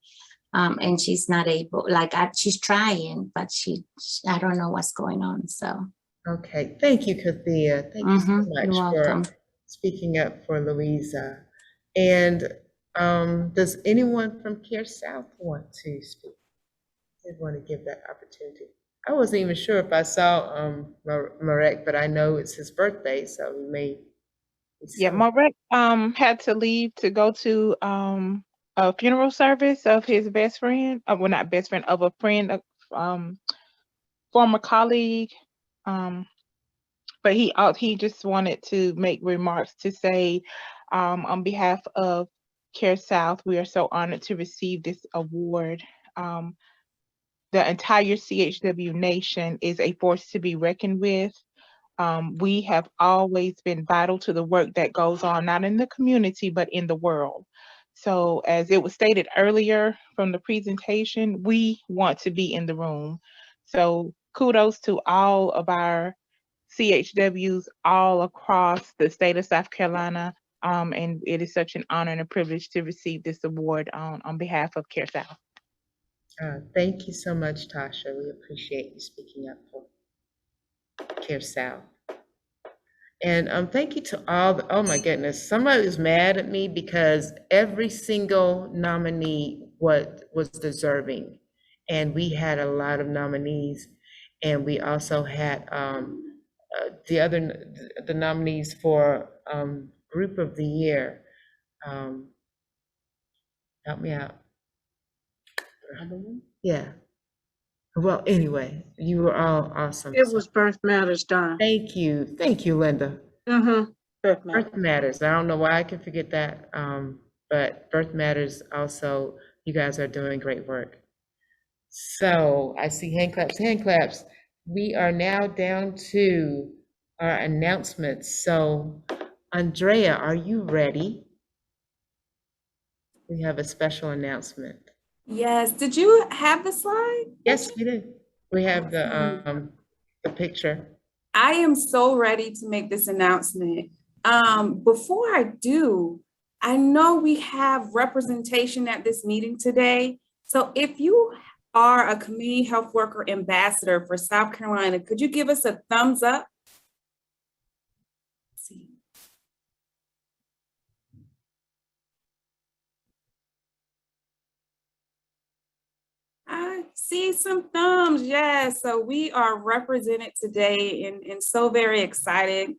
and she's not able, she's trying, but I don't know what's going on, so. Okay, thank you, Kathia. Thank you so much You're welcome. for speaking up for Louisa. And does anyone from Care South want to speak? I want to give that opportunity. I wasn't even sure if I saw Marek, but I know it's his birthday, so he may. Yeah, Marek had to leave to go to a funeral service of his best friend. Well, not best friend, of a friend, former colleague. But he just wanted to make remarks to say, on behalf of Care South, we are so honored to receive this award. The entire CHW Nation is a force to be reckoned with. We have always been vital to the work that goes on, not in the community, but in the world. So as it was stated earlier from the presentation, we want to be in the room. So kudos to all of our CHWs all across the state of South Carolina. And it is such an honor and a privilege to receive this award on behalf of Care South. Thank you so much, Tasha. We appreciate you speaking up for Care South. And thank you to all oh my goodness, somebody was mad at me because every single nominee was deserving. And we had a lot of nominees, and we also had the nominees for Group of the Year. Help me out. Yeah. Well, anyway, you were all awesome. It was Birth Matters, Donna. Thank you, Linda. Birth Matters. I don't know why I can forget that, but Birth Matters also. You guys are doing great work. So I see hand claps, hand claps. We are now down to our announcements. So, Andrea, are you ready? We have a special announcement. Yes. Did you have the slide? Yes, we did. We have the picture. I am so ready to make this announcement. Before I do, I know we have representation at this meeting today. So if you are a community health worker ambassador for South Carolina, could you give us a thumbs up? Let's see. I see some thumbs. Yes. So we are represented today and so very excited.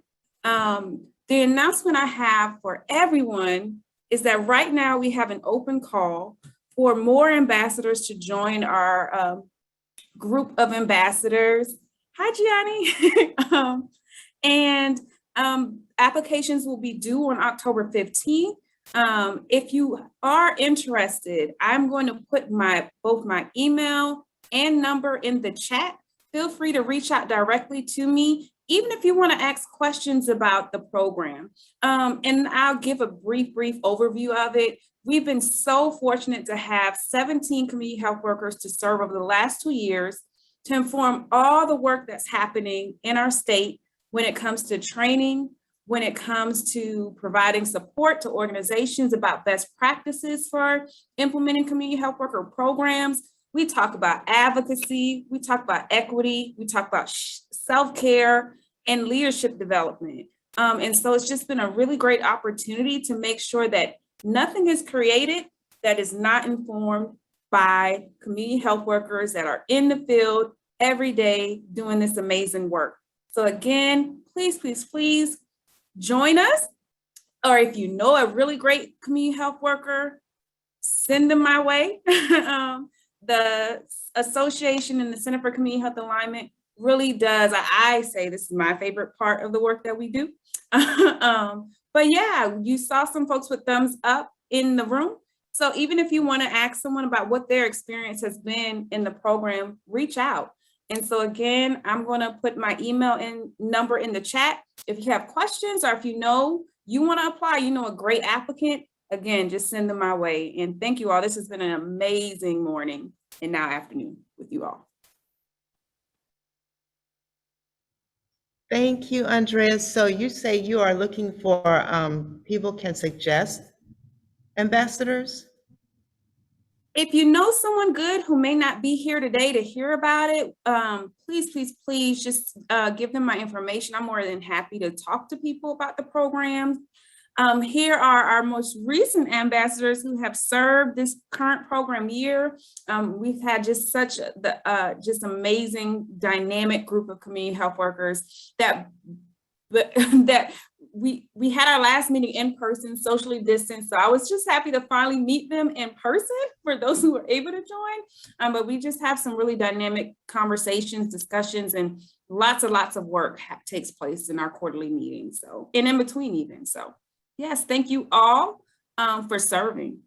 The announcement I have for everyone is that right now we have an open call for more ambassadors to join our group of ambassadors. Hi, Gianni. And applications will be due on October 15th. If you are interested, I'm going to put both my email and number in the chat. Feel free to reach out directly to me, even if you want to ask questions about the program. And I'll give a brief overview of it. We've been so fortunate to have 17 community health workers to serve over the last 2 years to inform all the work that's happening in our state when it comes to training, when it comes to providing support to organizations about best practices for implementing community health worker programs. We talk about advocacy, we talk about equity, we talk about self-care and leadership development. And so it's just been a really great opportunity to make sure that nothing is created that is not informed by community health workers that are in the field every day doing this amazing work. So again, please, please, please join us. Or if you know a really great community health worker, send them my way. The association and the Center for Community Health Alignment really does, I say this is my favorite part of the work that we do. But yeah, you saw some folks with thumbs up in the room. So even if you want to ask someone about what their experience has been in the program, reach out. And so again, I'm going to put my email and number in the chat. If you have questions or if you know you want to apply, you know a great applicant, again, just send them my way. And thank you all. This has been an amazing morning and now afternoon with you all. Thank you, Andrea. So you say you are looking for people can suggest ambassadors? If you know someone good who may not be here today to hear about it, please, please, please just give them my information. I'm more than happy to talk to people about the program. Here are our most recent ambassadors who have served this current program year. We've had just such just amazing dynamic group of community health workers that we had our last meeting in person, socially distanced. So I was just happy to finally meet them in person for those who were able to join. But we just have some really dynamic conversations, discussions, and lots of work takes place in our quarterly meetings. So, and in between even. So yes, thank you all for serving.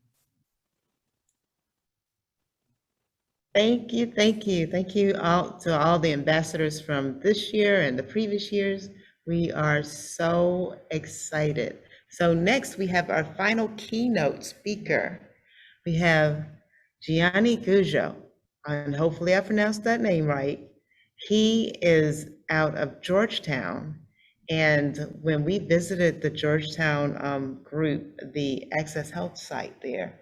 Thank you, thank you. Thank you all to all the ambassadors from this year and the previous years. We are so excited. So next we have our final keynote speaker. We have Gianni Gugio, and hopefully I pronounced that name right. He is out of Georgetown. And when we visited the Georgetown group, the Access Health site there,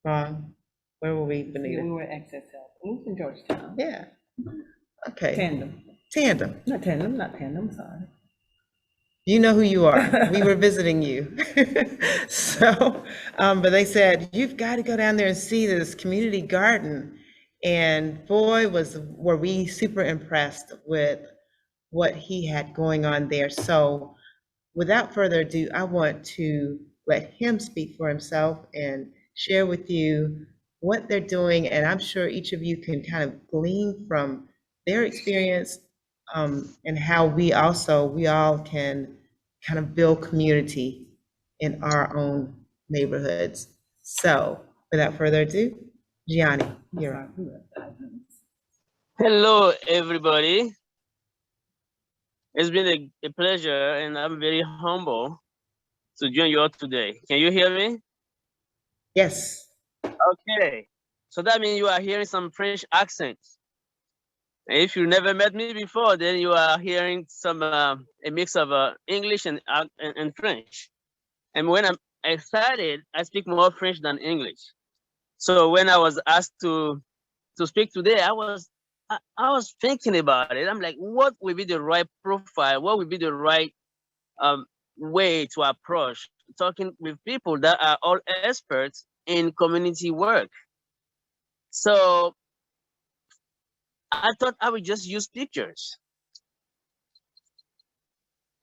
Ron, where were we, Benita? We were at Access Health. We was in Georgetown. Yeah. Okay. Tandem. Tandem. Not Tandem, sorry. You know who you are. We were visiting you. So, but they said, you've got to go down there and see this community garden. And boy, were we super impressed with what he had going on there. So without further ado, I want to let him speak for himself and share with you what they're doing. And I'm sure each of you can kind of glean from their experience and how we all can kind of build community in our own neighborhoods. So without further ado, Gianni, you're on. Hello, everybody. It's been a pleasure, and I'm very humble to join you all today. Can you hear me? Yes. Okay. So that means you are hearing some French accents. And if you never met me before, then you are hearing some a mix of English and French. And when I'm excited, I speak more French than English. So when I was asked to speak today, I was thinking about it. I'm like, what would be the right profile? What would be the right way to approach talking with people that are all experts in community work? So I thought I would just use pictures.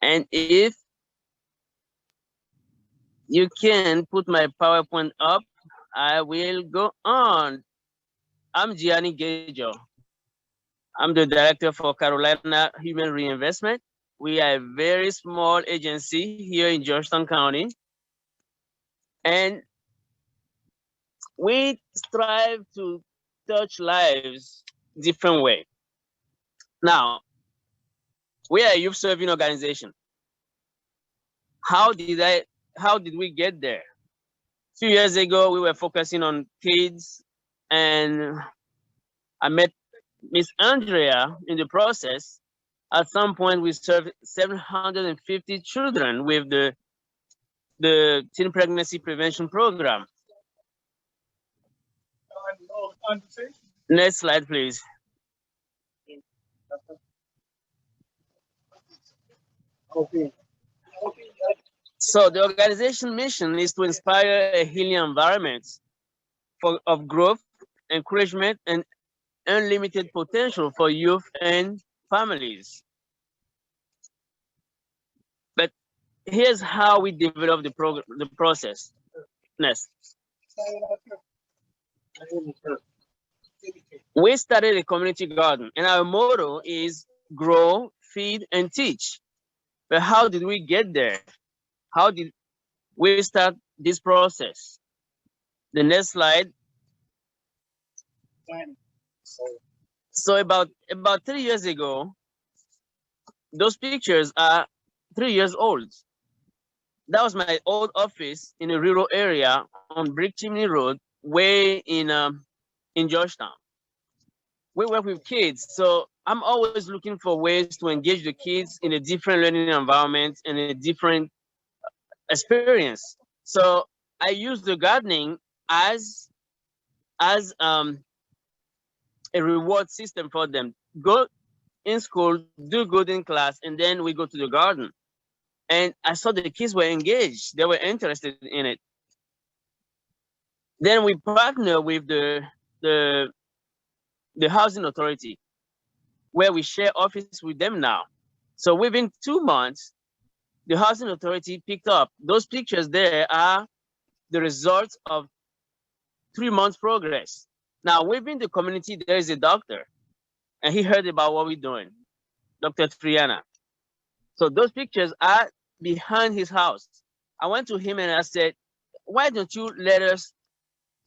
And if you can put my PowerPoint up, I will go on. I'm Gianni Gugio. I'm the director for Carolina Human Reinvestment. We are a very small agency here in Georgetown County. And we strive to touch lives different way. Now, we are a youth serving organization. How did we get there? A few years ago, we were focusing on kids, and I met Miss Andrea in the process. At some point, we served 750 children with the teen pregnancy prevention program. Next slide, please. Okay. So the organization mission is to inspire a healing environment of growth encouragement, and unlimited potential for youth and families. But here's how we develop the process. Next. We started a community garden, and our motto is grow, feed, and teach. But how did we get there? How did we start this process? The next slide. So about 3 years ago, those pictures are 3 years old. That was my old office in a rural area on Brick Chimney Road, way in Georgetown. We work with kids, so I'm always looking for ways to engage the kids in a different learning environment and a different experience. So I use the gardening as a reward system for them. Go in school, do good in class, and then we go to the garden. And I saw the kids were engaged; they were interested in it. Then we partner with the housing authority, where we share office with them now. So within 2 months, the housing authority picked up. Those pictures there are the results of 3 months progress. Now within the community, there is a doctor, and he heard about what we're doing, Dr. Triana. So those pictures are behind his house. I went to him and I said, why don't you let us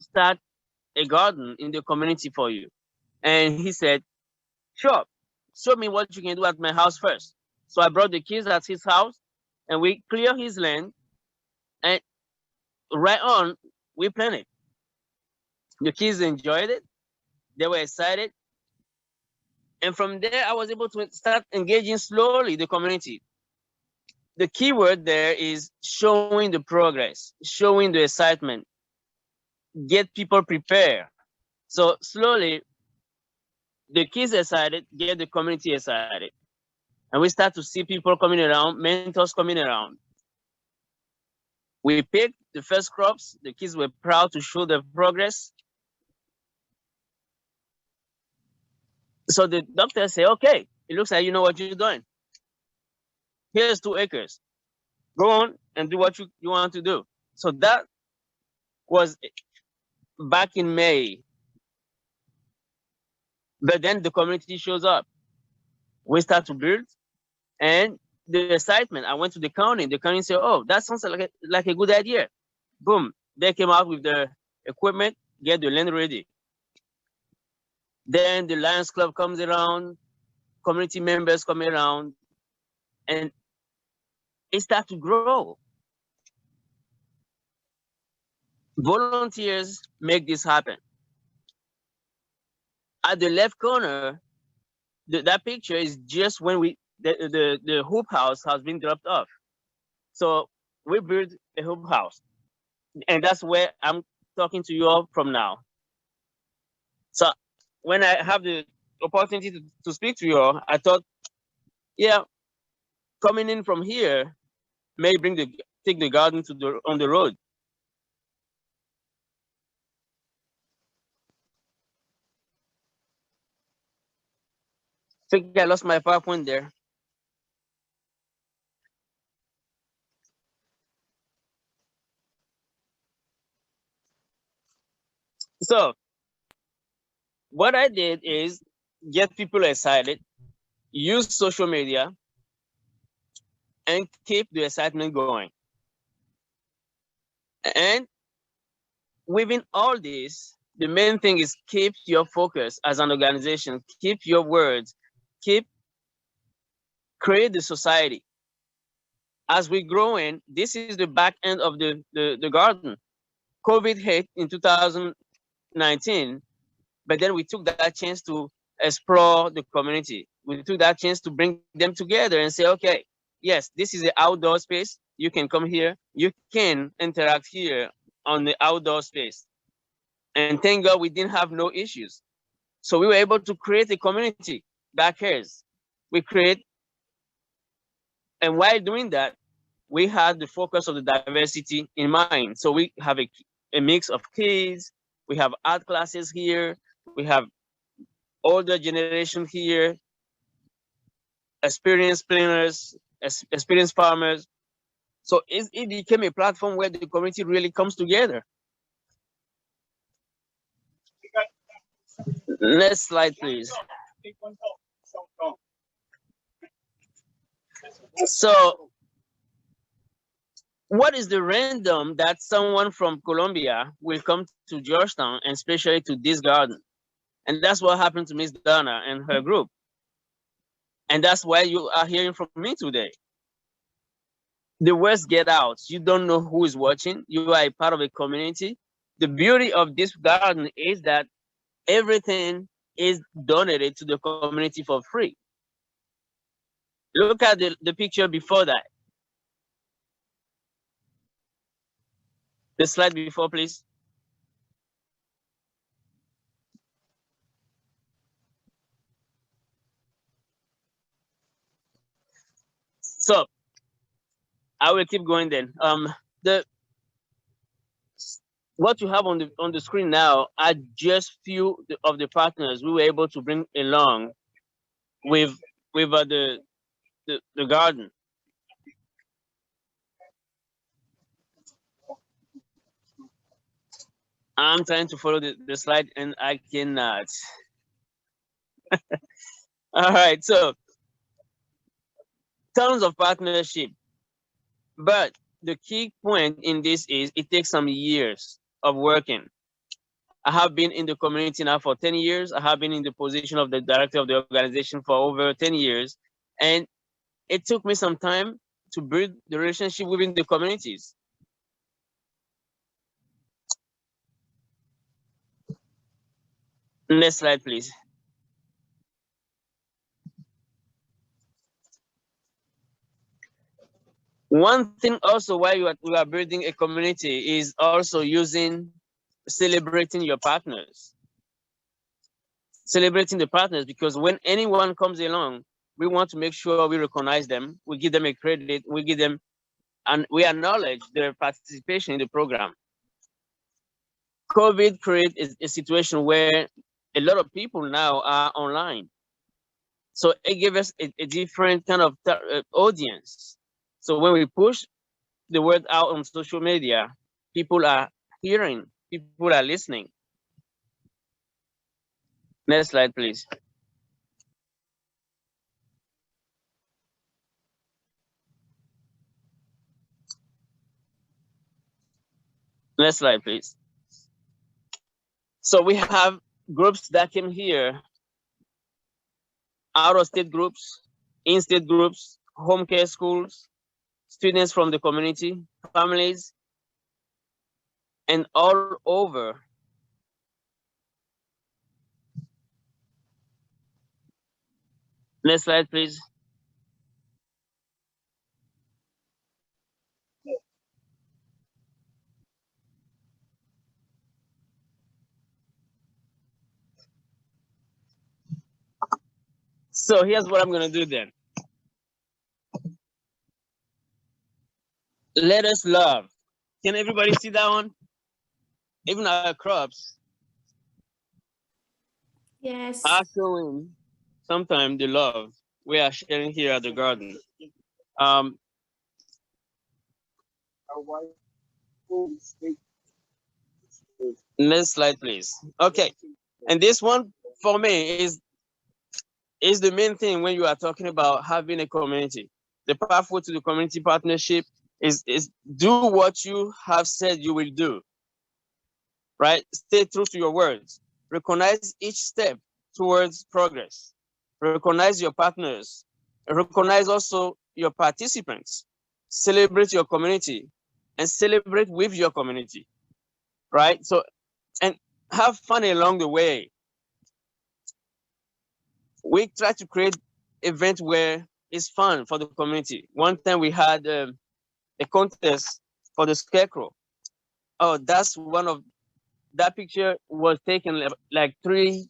start a garden in the community for you? And he said, sure, show me what you can do at my house first. So I brought the kids at his house and we clear his land, and right on, we planted. The kids enjoyed it. They were excited. And from there, I was able to start engaging slowly the community. The key word there is showing the progress, showing the excitement, get people prepared. So slowly, the kids excited, get the community excited. And we start to see people coming around, mentors coming around. We picked the first crops. The kids were proud to show the progress. So the doctor said, okay, it looks like you know what you're doing. Here's 2 acres. Go on and do what you want to do. So that was back in May. But then the community shows up. We start to build, and the excitement. I went to the county. The county said, oh, that sounds like a good idea. Boom. They came out with the equipment, get the land ready. Then the Lions Club comes around, community members come around, and it starts to grow. Volunteers make this happen. At the left corner, that picture is just when the hoop house has been dropped off. So we built a hoop house, and that's where I'm talking to you all from now. So when I have the opportunity to speak to you all, I thought, yeah, coming in from here may take the garden on the road. I think I lost my PowerPoint there. So what I did is get people excited, use social media, and keep the excitement going. And within all this, the main thing is keep your focus as an organization, keep your words, create the society. As we grow in, this is the back end of the garden. COVID hit in 2019, but then we took that chance to explore the community. We took that chance to bring them together and say, okay, yes, this is an outdoor space. You can come here. You can interact here on the outdoor space. And thank God we didn't have no issues. So we were able to create a community back here. We create, and while doing that, we had the focus of the diversity in mind. So we have a mix of kids, We have art classes here. We have older generation here, experienced planners, experienced farmers. So it became a platform where the community really comes together. Next slide, please. So what is the random that someone from Colombia will come to Georgetown and especially to this garden? And that's what happened to Miss Donna and her group. And that's why you are hearing from me today. The words get out. You don't know who is watching. You are a part of a community. The beauty of this garden is that everything is donated to the community for free. Look at the picture before that. The slide before, please. So I will keep going then. What you have on the screen now are just few of the partners we were able to bring along with the garden. I'm trying to follow the slide and I cannot. All right, so tons of partnership, but the key point in this is it takes some years of working. I have been in the community now for 10 years. I have been in the position of the director of the organization for over 10 years. And it took me some time to build the relationship within the communities. Next slide, please. One thing also while we are building a community is also celebrating your partners. Celebrating the partners, because when anyone comes along, we want to make sure we recognize them, we give them a credit, we give them, and we acknowledge their participation in the program. COVID created a situation where a lot of people now are online. So it gave us a different kind of audience. So when we push the word out on social media, people are hearing, people are listening. Next slide, please. Next slide, please. So we have groups that came here, out-of-state groups, in-state groups, home care schools, students from the community, families, and all over. Next slide, please. So here's what I'm gonna do then. Let us love. Can everybody see that one? Even our crops Yes. are showing sometimes the love we are sharing here at the garden. Next slide, please. Okay, and this one for me is the main thing when you are talking about having a community. The pathway to the community partnership is do what you have said you will do, right? Stay true to your words. Recognize each step towards progress. Recognize your partners. Recognize also your participants. Celebrate your community and celebrate with your community, right? So, and have fun along the way. We try to create events where it's fun for the community. One time we had a contest for the scarecrow. Oh, that's one of that picture was taken like three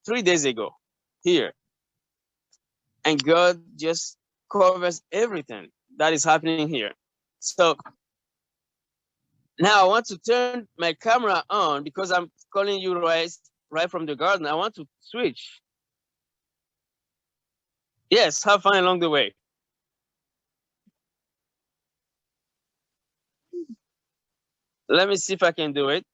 days ago here, and God just covers everything that is happening here. So Now I want to turn my camera on because I'm calling you right from the garden. I want to switch. Yes, have fun along the way. Let me see if I can do it.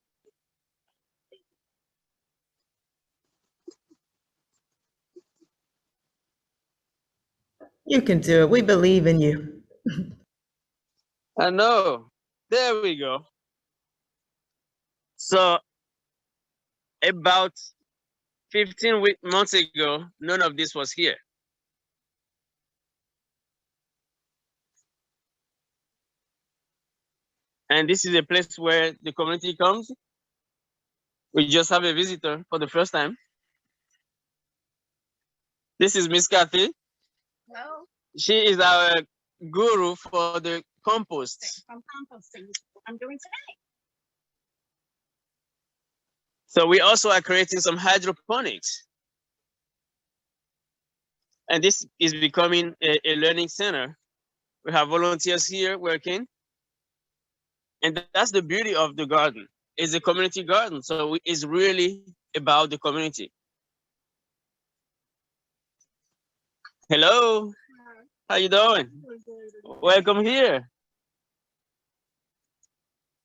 You can do it. We believe in you. I know. There we go. So about 15 months ago, none of this was here. And this is a place where the community comes. We just have a visitor for the first time. This is Miss Kathy. Hello. She is our guru for the compost. I'm composting. I'm doing today. So we also are creating some hydroponics. And this is becoming a learning center. We have volunteers here working. And that's the beauty of the garden. It's a community garden. So it's really about the community. Hello. How you doing? Welcome here.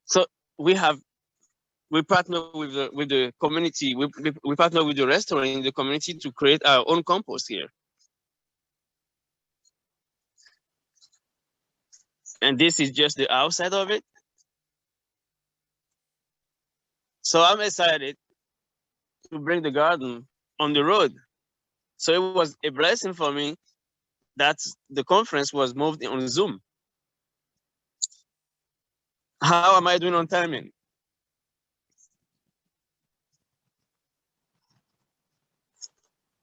So we partner with the community. We partner with the restaurant in the community to create our own compost here. And this is just the outside of it. So I'm excited to bring the garden on the road. So it was a blessing for me that the conference was moved on Zoom. How am I doing on timing?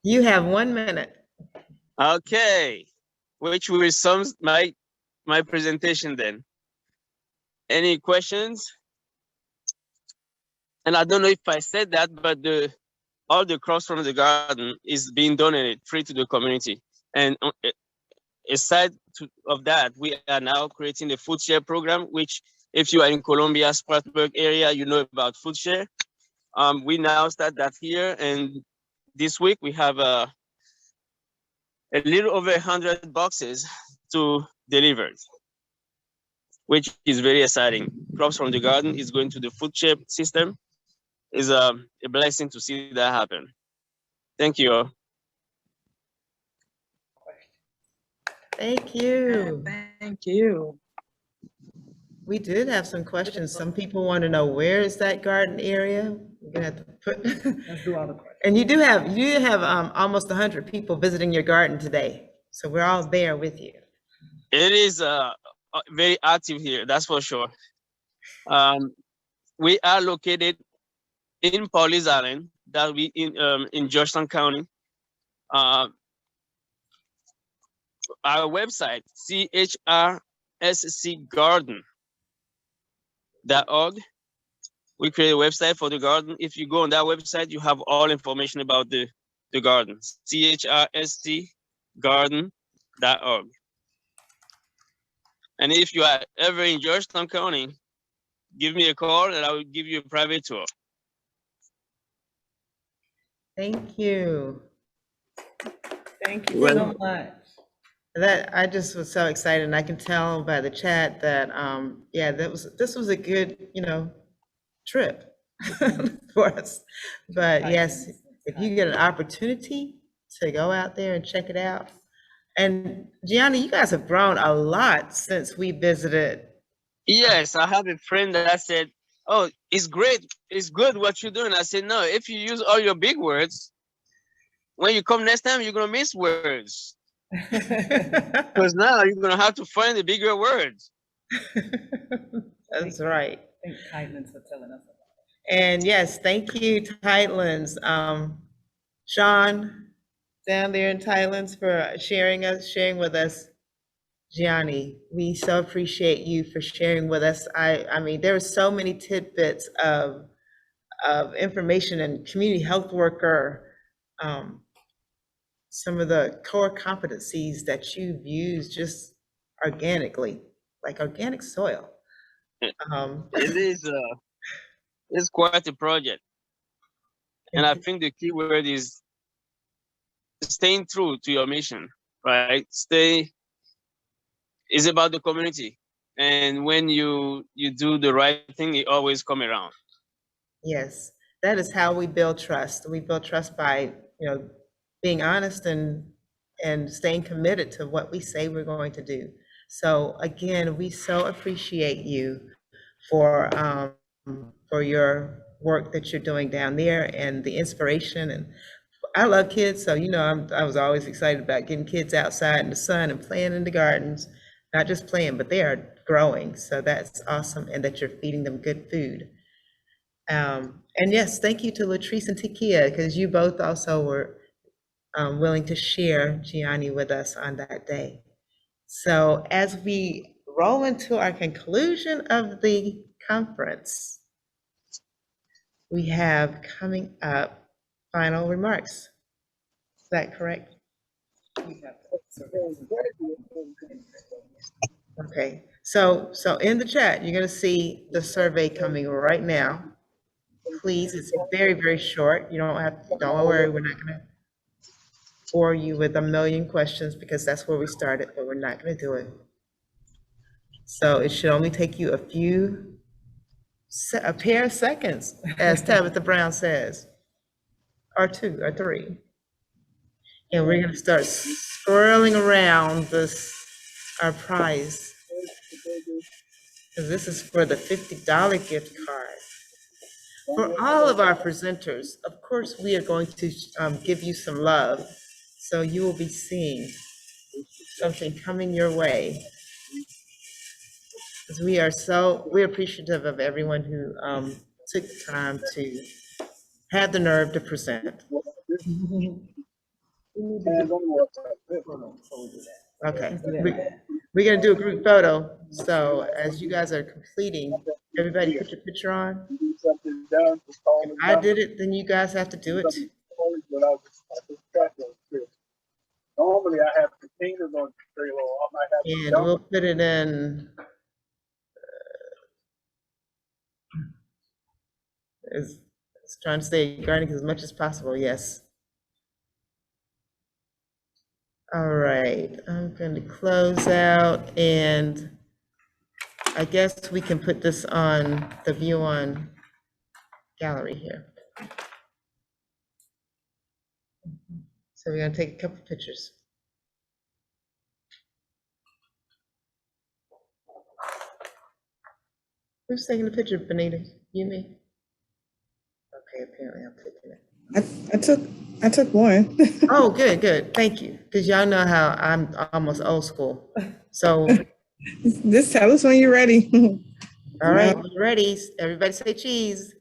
You have 1 minute. Okay, which will sum my presentation then. Any questions? And I don't know if I said that, but all the crops from the garden is being donated free to the community. And aside of that, we are now creating the food share program, which if you are in Columbia, Spartanburg area, you know about food share. We now start that here, and this week we have a little over 100 boxes to deliver, which is very exciting. Crops from the garden is going to the food share system. Is a blessing to see that happen. Thank you. Thank you. Thank you. We did have some questions. Some people want to know, where is that garden area? We're gonna have to put. Let's do all the questions. And you do have almost 100 people visiting your garden today. So we're all there with you. It is very active here, that's for sure. We are located in Pawleys Island, that we in Georgetown County. Our website, SCCHWA.org. We create a website for the garden. If you go on that website, you have all information about the garden, CHRSTgarden.org. And if you are ever in Georgetown County, give me a call and I will give you a private tour. Thank you. Thank you so much. That I just was so excited, and I can tell by the chat that yeah, this was a good, trip for us. But yes, if you get an opportunity to go out there and check it out. And Gianni, you guys have grown a lot since we visited. Yes, I have a friend that said, "Oh, it's great, it's good what you're doing." I said, "No, if you use all your big words, when you come next time, you're gonna miss words." Because now you're gonna have to find the bigger words. That's right. I think Tightlands are telling us about it. And yes, thank you, Tightlands. Sean, down there in Tightlands, for sharing with us. Gianni, we so appreciate you for sharing with us. I mean, there are so many tidbits of information, and community health worker, some of the core competencies that you've used just organically, like organic soil. It is it's quite a project, and I think the key word is staying true to your mission, right? Stay is about the community, and when you do the right thing, it always come around. Yes, that is how we build trust. We build trust by, being honest and staying committed to what we say we're going to do. So again, we so appreciate you for your work that you're doing down there and the inspiration. And I love kids, so I was always excited about getting kids outside in the sun and playing in the gardens, not just playing, but they are growing. So that's awesome, and that you're feeding them good food. And yes, thank you to Latrice and Takia, because you both also were willing to share Gianni with us on that day. So as we roll into our conclusion of the conference, we have coming up final remarks. Is that correct? Okay, so in the chat, you're going to see the survey coming right now. Please, it's very, very short. You don't worry, we're not going to bore you with a million questions because that's where we started, but we're not going to do it. So it should only take you a pair of seconds, as Tabitha Brown says, or 2 or 3. And we're going to start swirling around our prize. Because this is for the $50 gift card. For all of our presenters, of course, we are going to give you some love. So you will be seeing something coming your way. Because we're appreciative of everyone who took the time to have the nerve to present. Okay, we're gonna do a group photo. So as you guys are completing, everybody put your picture on. If I did it, then you guys have to do it too. Normally I have containers on the trailer. I might have and we'll put it in. Is trying to stay gardening as much as possible. Yes. All right, I'm going to close out, and I guess we can put this on the view on gallery here. So we're going to take a couple pictures. Who's taking the picture, Benita? You, me? Okay, apparently I'm taking it. I took one. Oh, good. Thank you. Because y'all know how I'm almost old school. So Just tell us when you're ready. all right, we're ready. Everybody say cheese.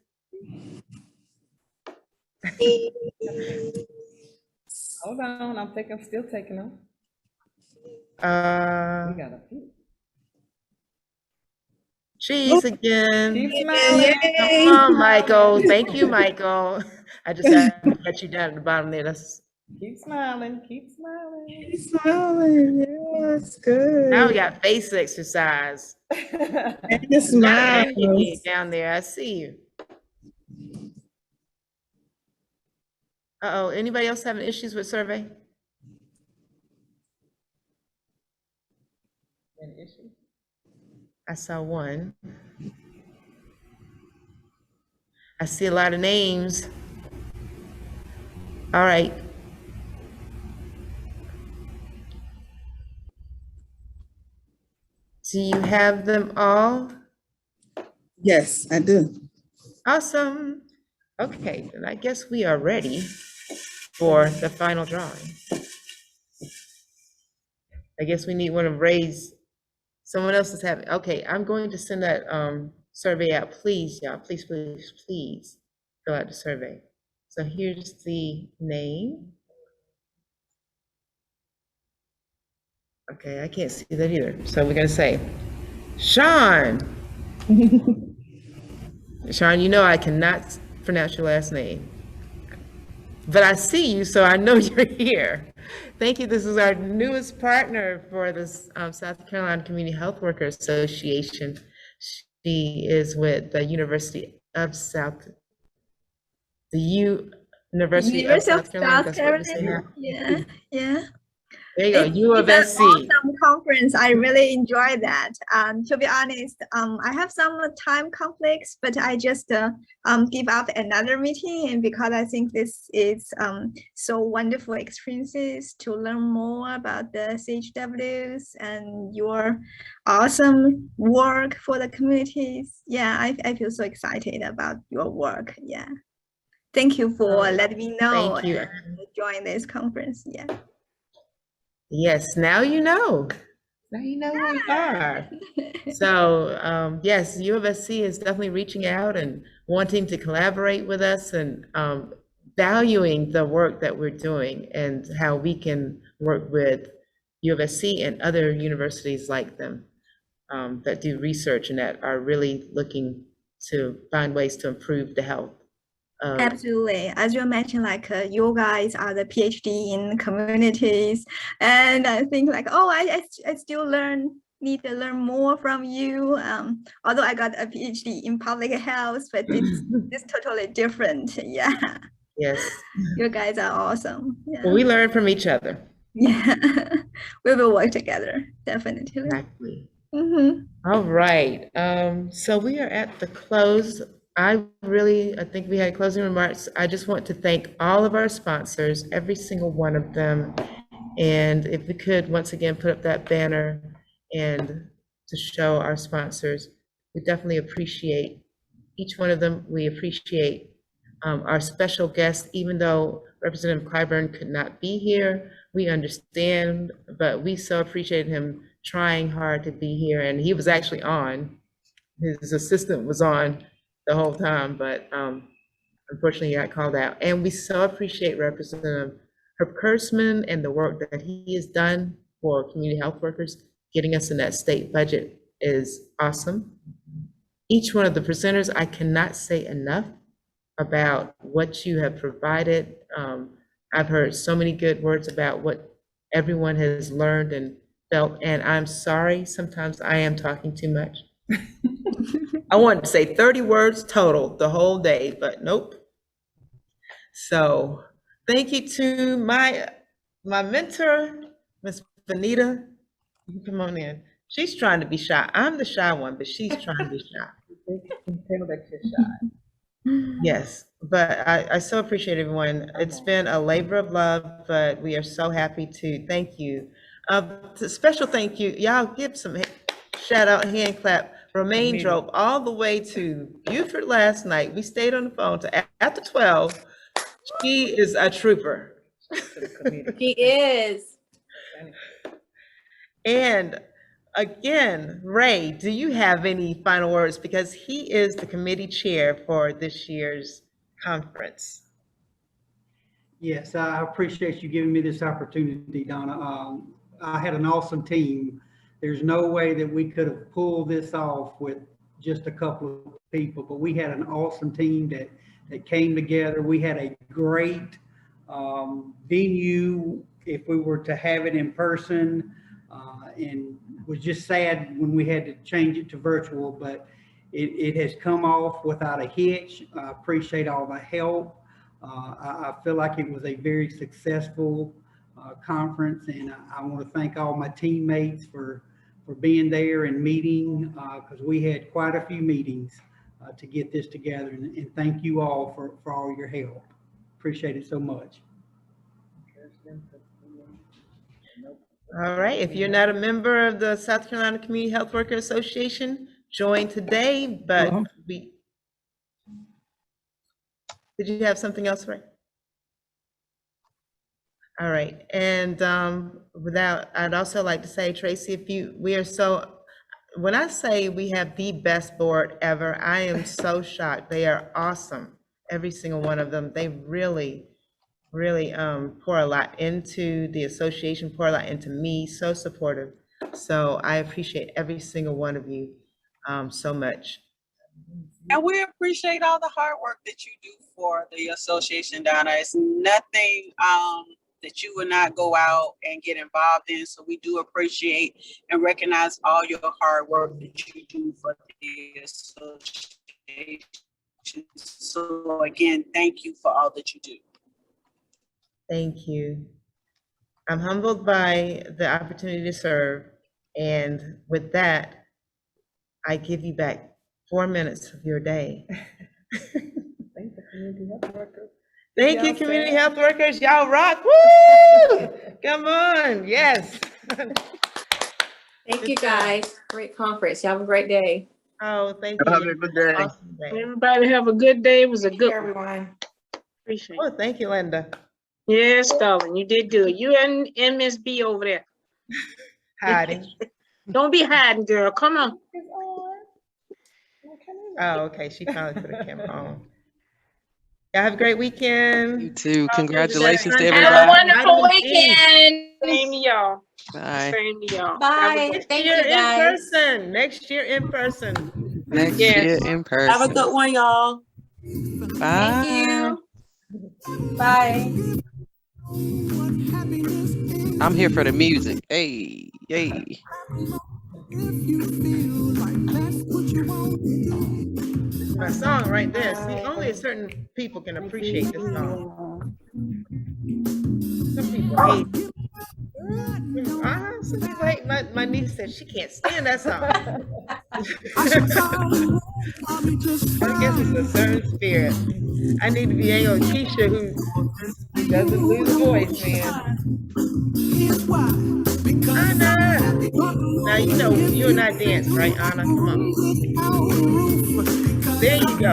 Hold on, I'm still taking them. We got a few. Cheese again. Keep smiling. Come on, Michael. Thank you, Michael. I just had to cut you down at the bottom there. Keep smiling. Keep smiling. Keep smiling. Yes, good. Now we got face exercise. And the smile. Down there, I see you. Uh-oh, anybody else having issues with survey? An issue? I saw one. I see a lot of names. All right. Do you have them all? Yes, I do. Awesome. Okay, then I guess we are ready for the final drawing. I guess we need one of Ray's. Someone else is having, okay, I'm going to send that survey out. Please, y'all, please fill out the survey. So here's the name. Okay, I can't see that either. So we're gonna say, Sean. Sean, you know I cannot pronounce your last name. But I see you, so I know you're here. Thank you. This is our newest partner for this South Carolina Community Health Worker Association. She is with the University of University of South Carolina. That's what we say now. Yeah, yeah. There you go, U of It's SC. an awesome conference. I really enjoy that. To be honest, I have some time conflicts, but I just give up another meeting, and because I think this is so wonderful experiences to learn more about the CHWs and your awesome work for the communities. Yeah, I feel so excited about your work. Yeah. Thank you for letting me know Thank you. and join this conference. Yeah. Yes, now you know. Now you know who we are. So yes, U of SC is definitely reaching out and wanting to collaborate with us and valuing the work that we're doing and how we can work with U of SC and other universities like them that do research and that are really looking to find ways to improve the health. Absolutely. As you mentioned, like you guys are the PhD in communities, and I think like, oh, I still need to learn more from you. Although I got a PhD in public health, but it's totally different. Yeah. Yes. You guys are awesome. Yeah. Well, we learn from each other. Yeah. We will work together, definitely. Exactly. Mm-hmm. All right. So we are at the close. I think we had closing remarks. I just want to thank all of our sponsors, every single one of them. And if we could once again put up that banner and to show our sponsors, we definitely appreciate each one of them. We appreciate our special guests, even though Representative Clyburn could not be here. We understand, but we so appreciate him trying hard to be here. And he was actually on. His assistant was on the whole time, but unfortunately he got called out. And we so appreciate Representative Herb Kurtzman and the work that he has done for community health workers. Getting us in that state budget is awesome. Each one of the presenters, I cannot say enough about what you have provided. I've heard so many good words about what everyone has learned and felt, and I'm sorry, sometimes I am talking too much. I wanted to say 30 words total the whole day, but nope. So thank you to my mentor, Miss Benita. You can come on in. She's trying to be shy. I'm the shy one, but she's trying to be shy. You can tell that you're shy. Yes, but I so appreciate everyone. It's been a labor of love, but we are so happy to thank you. Special thank you. Y'all give some shout out, hand clap. Romaine drove all the way to Beaufort last night. We stayed on the phone to after 12. She is a trooper. She is. And again, Ray, do you have any final words? Because he is the committee chair for this year's conference. Yes, I appreciate you giving me this opportunity, Donna. I had an awesome team. There's no way that we could have pulled this off with just a couple of people, but we had an awesome team that came together. We had a great venue if we were to have it in person, and was just sad when we had to change it to virtual, but it has come off without a hitch. I appreciate all the help. I feel like it was a very successful conference, and I want to thank all my teammates for being there and meeting, because we had quite a few meetings to get this together, and thank you all for all your help. Appreciate it so much. All right, if you're not a member of the South Carolina Community Health Worker Association, join today, but did you have something else, Ray? All right, and I'd also like to say, Tracy, when I say we have the best board ever, I am so shocked. They are awesome, every single one of them. They really pour a lot into the association, pour a lot into me, so supportive. So I appreciate every single one of you so much. And we appreciate all the hard work that you do for the association, Donna. It's nothing that you would not go out and get involved in. So we do appreciate and recognize all your hard work that you do for the association. So again, thank you for all that you do. Thank you. I'm humbled by the opportunity to serve. And with that, I give you back 4 minutes of your day. Thank the community health workers. Thank you, Y'all community said- health workers. Y'all rock. Woo! Come on. Yes. Thank you, guys. Great conference. Y'all have a great day. Oh, thank Have you. a good day. Awesome day. Everybody have a good day. It was a good one. Everyone. Appreciate Oh, it. thank you, Linda. Yes, darling, you did good. You and MSB over there. Hiding. Don't be hiding, girl. Come on. Oh, okay. She finally put her camera on. Y'all have a great weekend. You too. Congratulations to Have a everybody. wonderful Vitamin D. weekend. Same to y'all. Bye. Same to y'all. Bye. Next Thank year you, in guys. person. Next year in person. Next Yes. year in person. Have a good one, y'all. Bye. Thank you. Bye. I'm here for the music. Hey, yay. My song right there. See, only certain people can appreciate this song. Some people hate. Some people hate. My niece said she can't stand that song. I guess it's a certain spirit. I need to be hanging with Keisha, who doesn't lose voice, man. Anna. Now you know you and I dance, right, Anna? Come on. There you go. I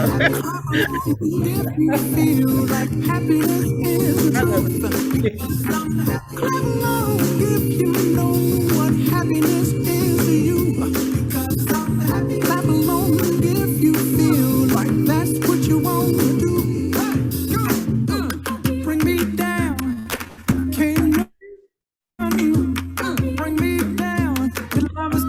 love it. This is what we need, y'all. We need more happiness in this world today.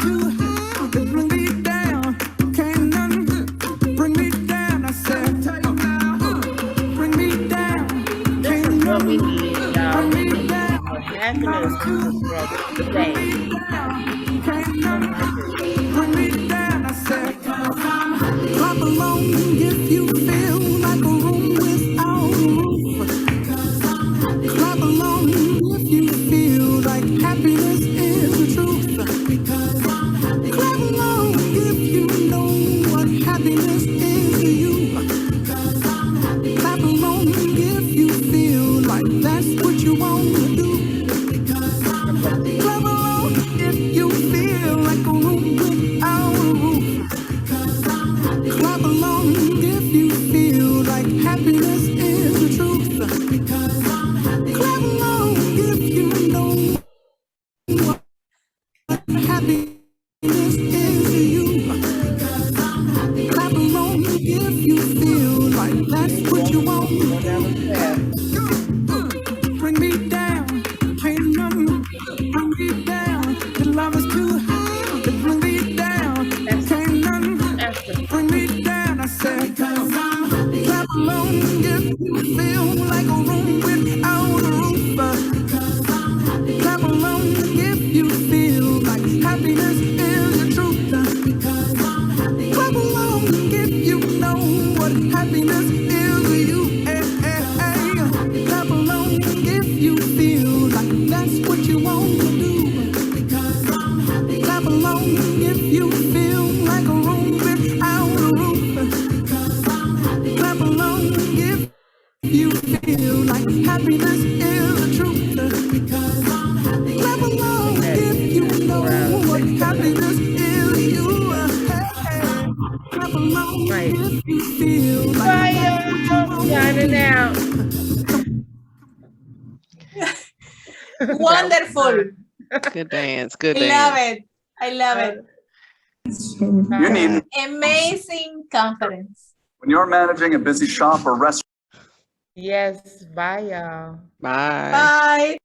Oh my goodness. Clap along if you feel like a room without a roof. Clap along if you feel like happiness is the truth. Clap along if you know what happiness is to you. Clap along if you feel like that's what you want to do. Clap along if you feel like a room without a roof. Clap along if you feel like happiness is the truth. Clap along if you know what happiness is to you. Clap along if you feel like that's what you want. Bring me down, can't nothing bring me down. The love is too high to bring me down. Can't nothing bring me down. I said, clap along if you feel like a room without a roof. Clap along if you feel like happiness is the truth. Clap along if you know what happiness is to you. Clap along if you feel like that's what you want to do. Clap along if you feel like a room without a roof. Clap along if you feel like happiness is the truth. Clap along if you know what happiness is to you. Clap along if you feel like that's what you want to Shining do. out. Wonderful. Good dance. Good I love dance. it. I love it. You need, Amazing conference. when you're managing a busy shop or restaurant. Yes. Bye, y'all. Bye. Bye.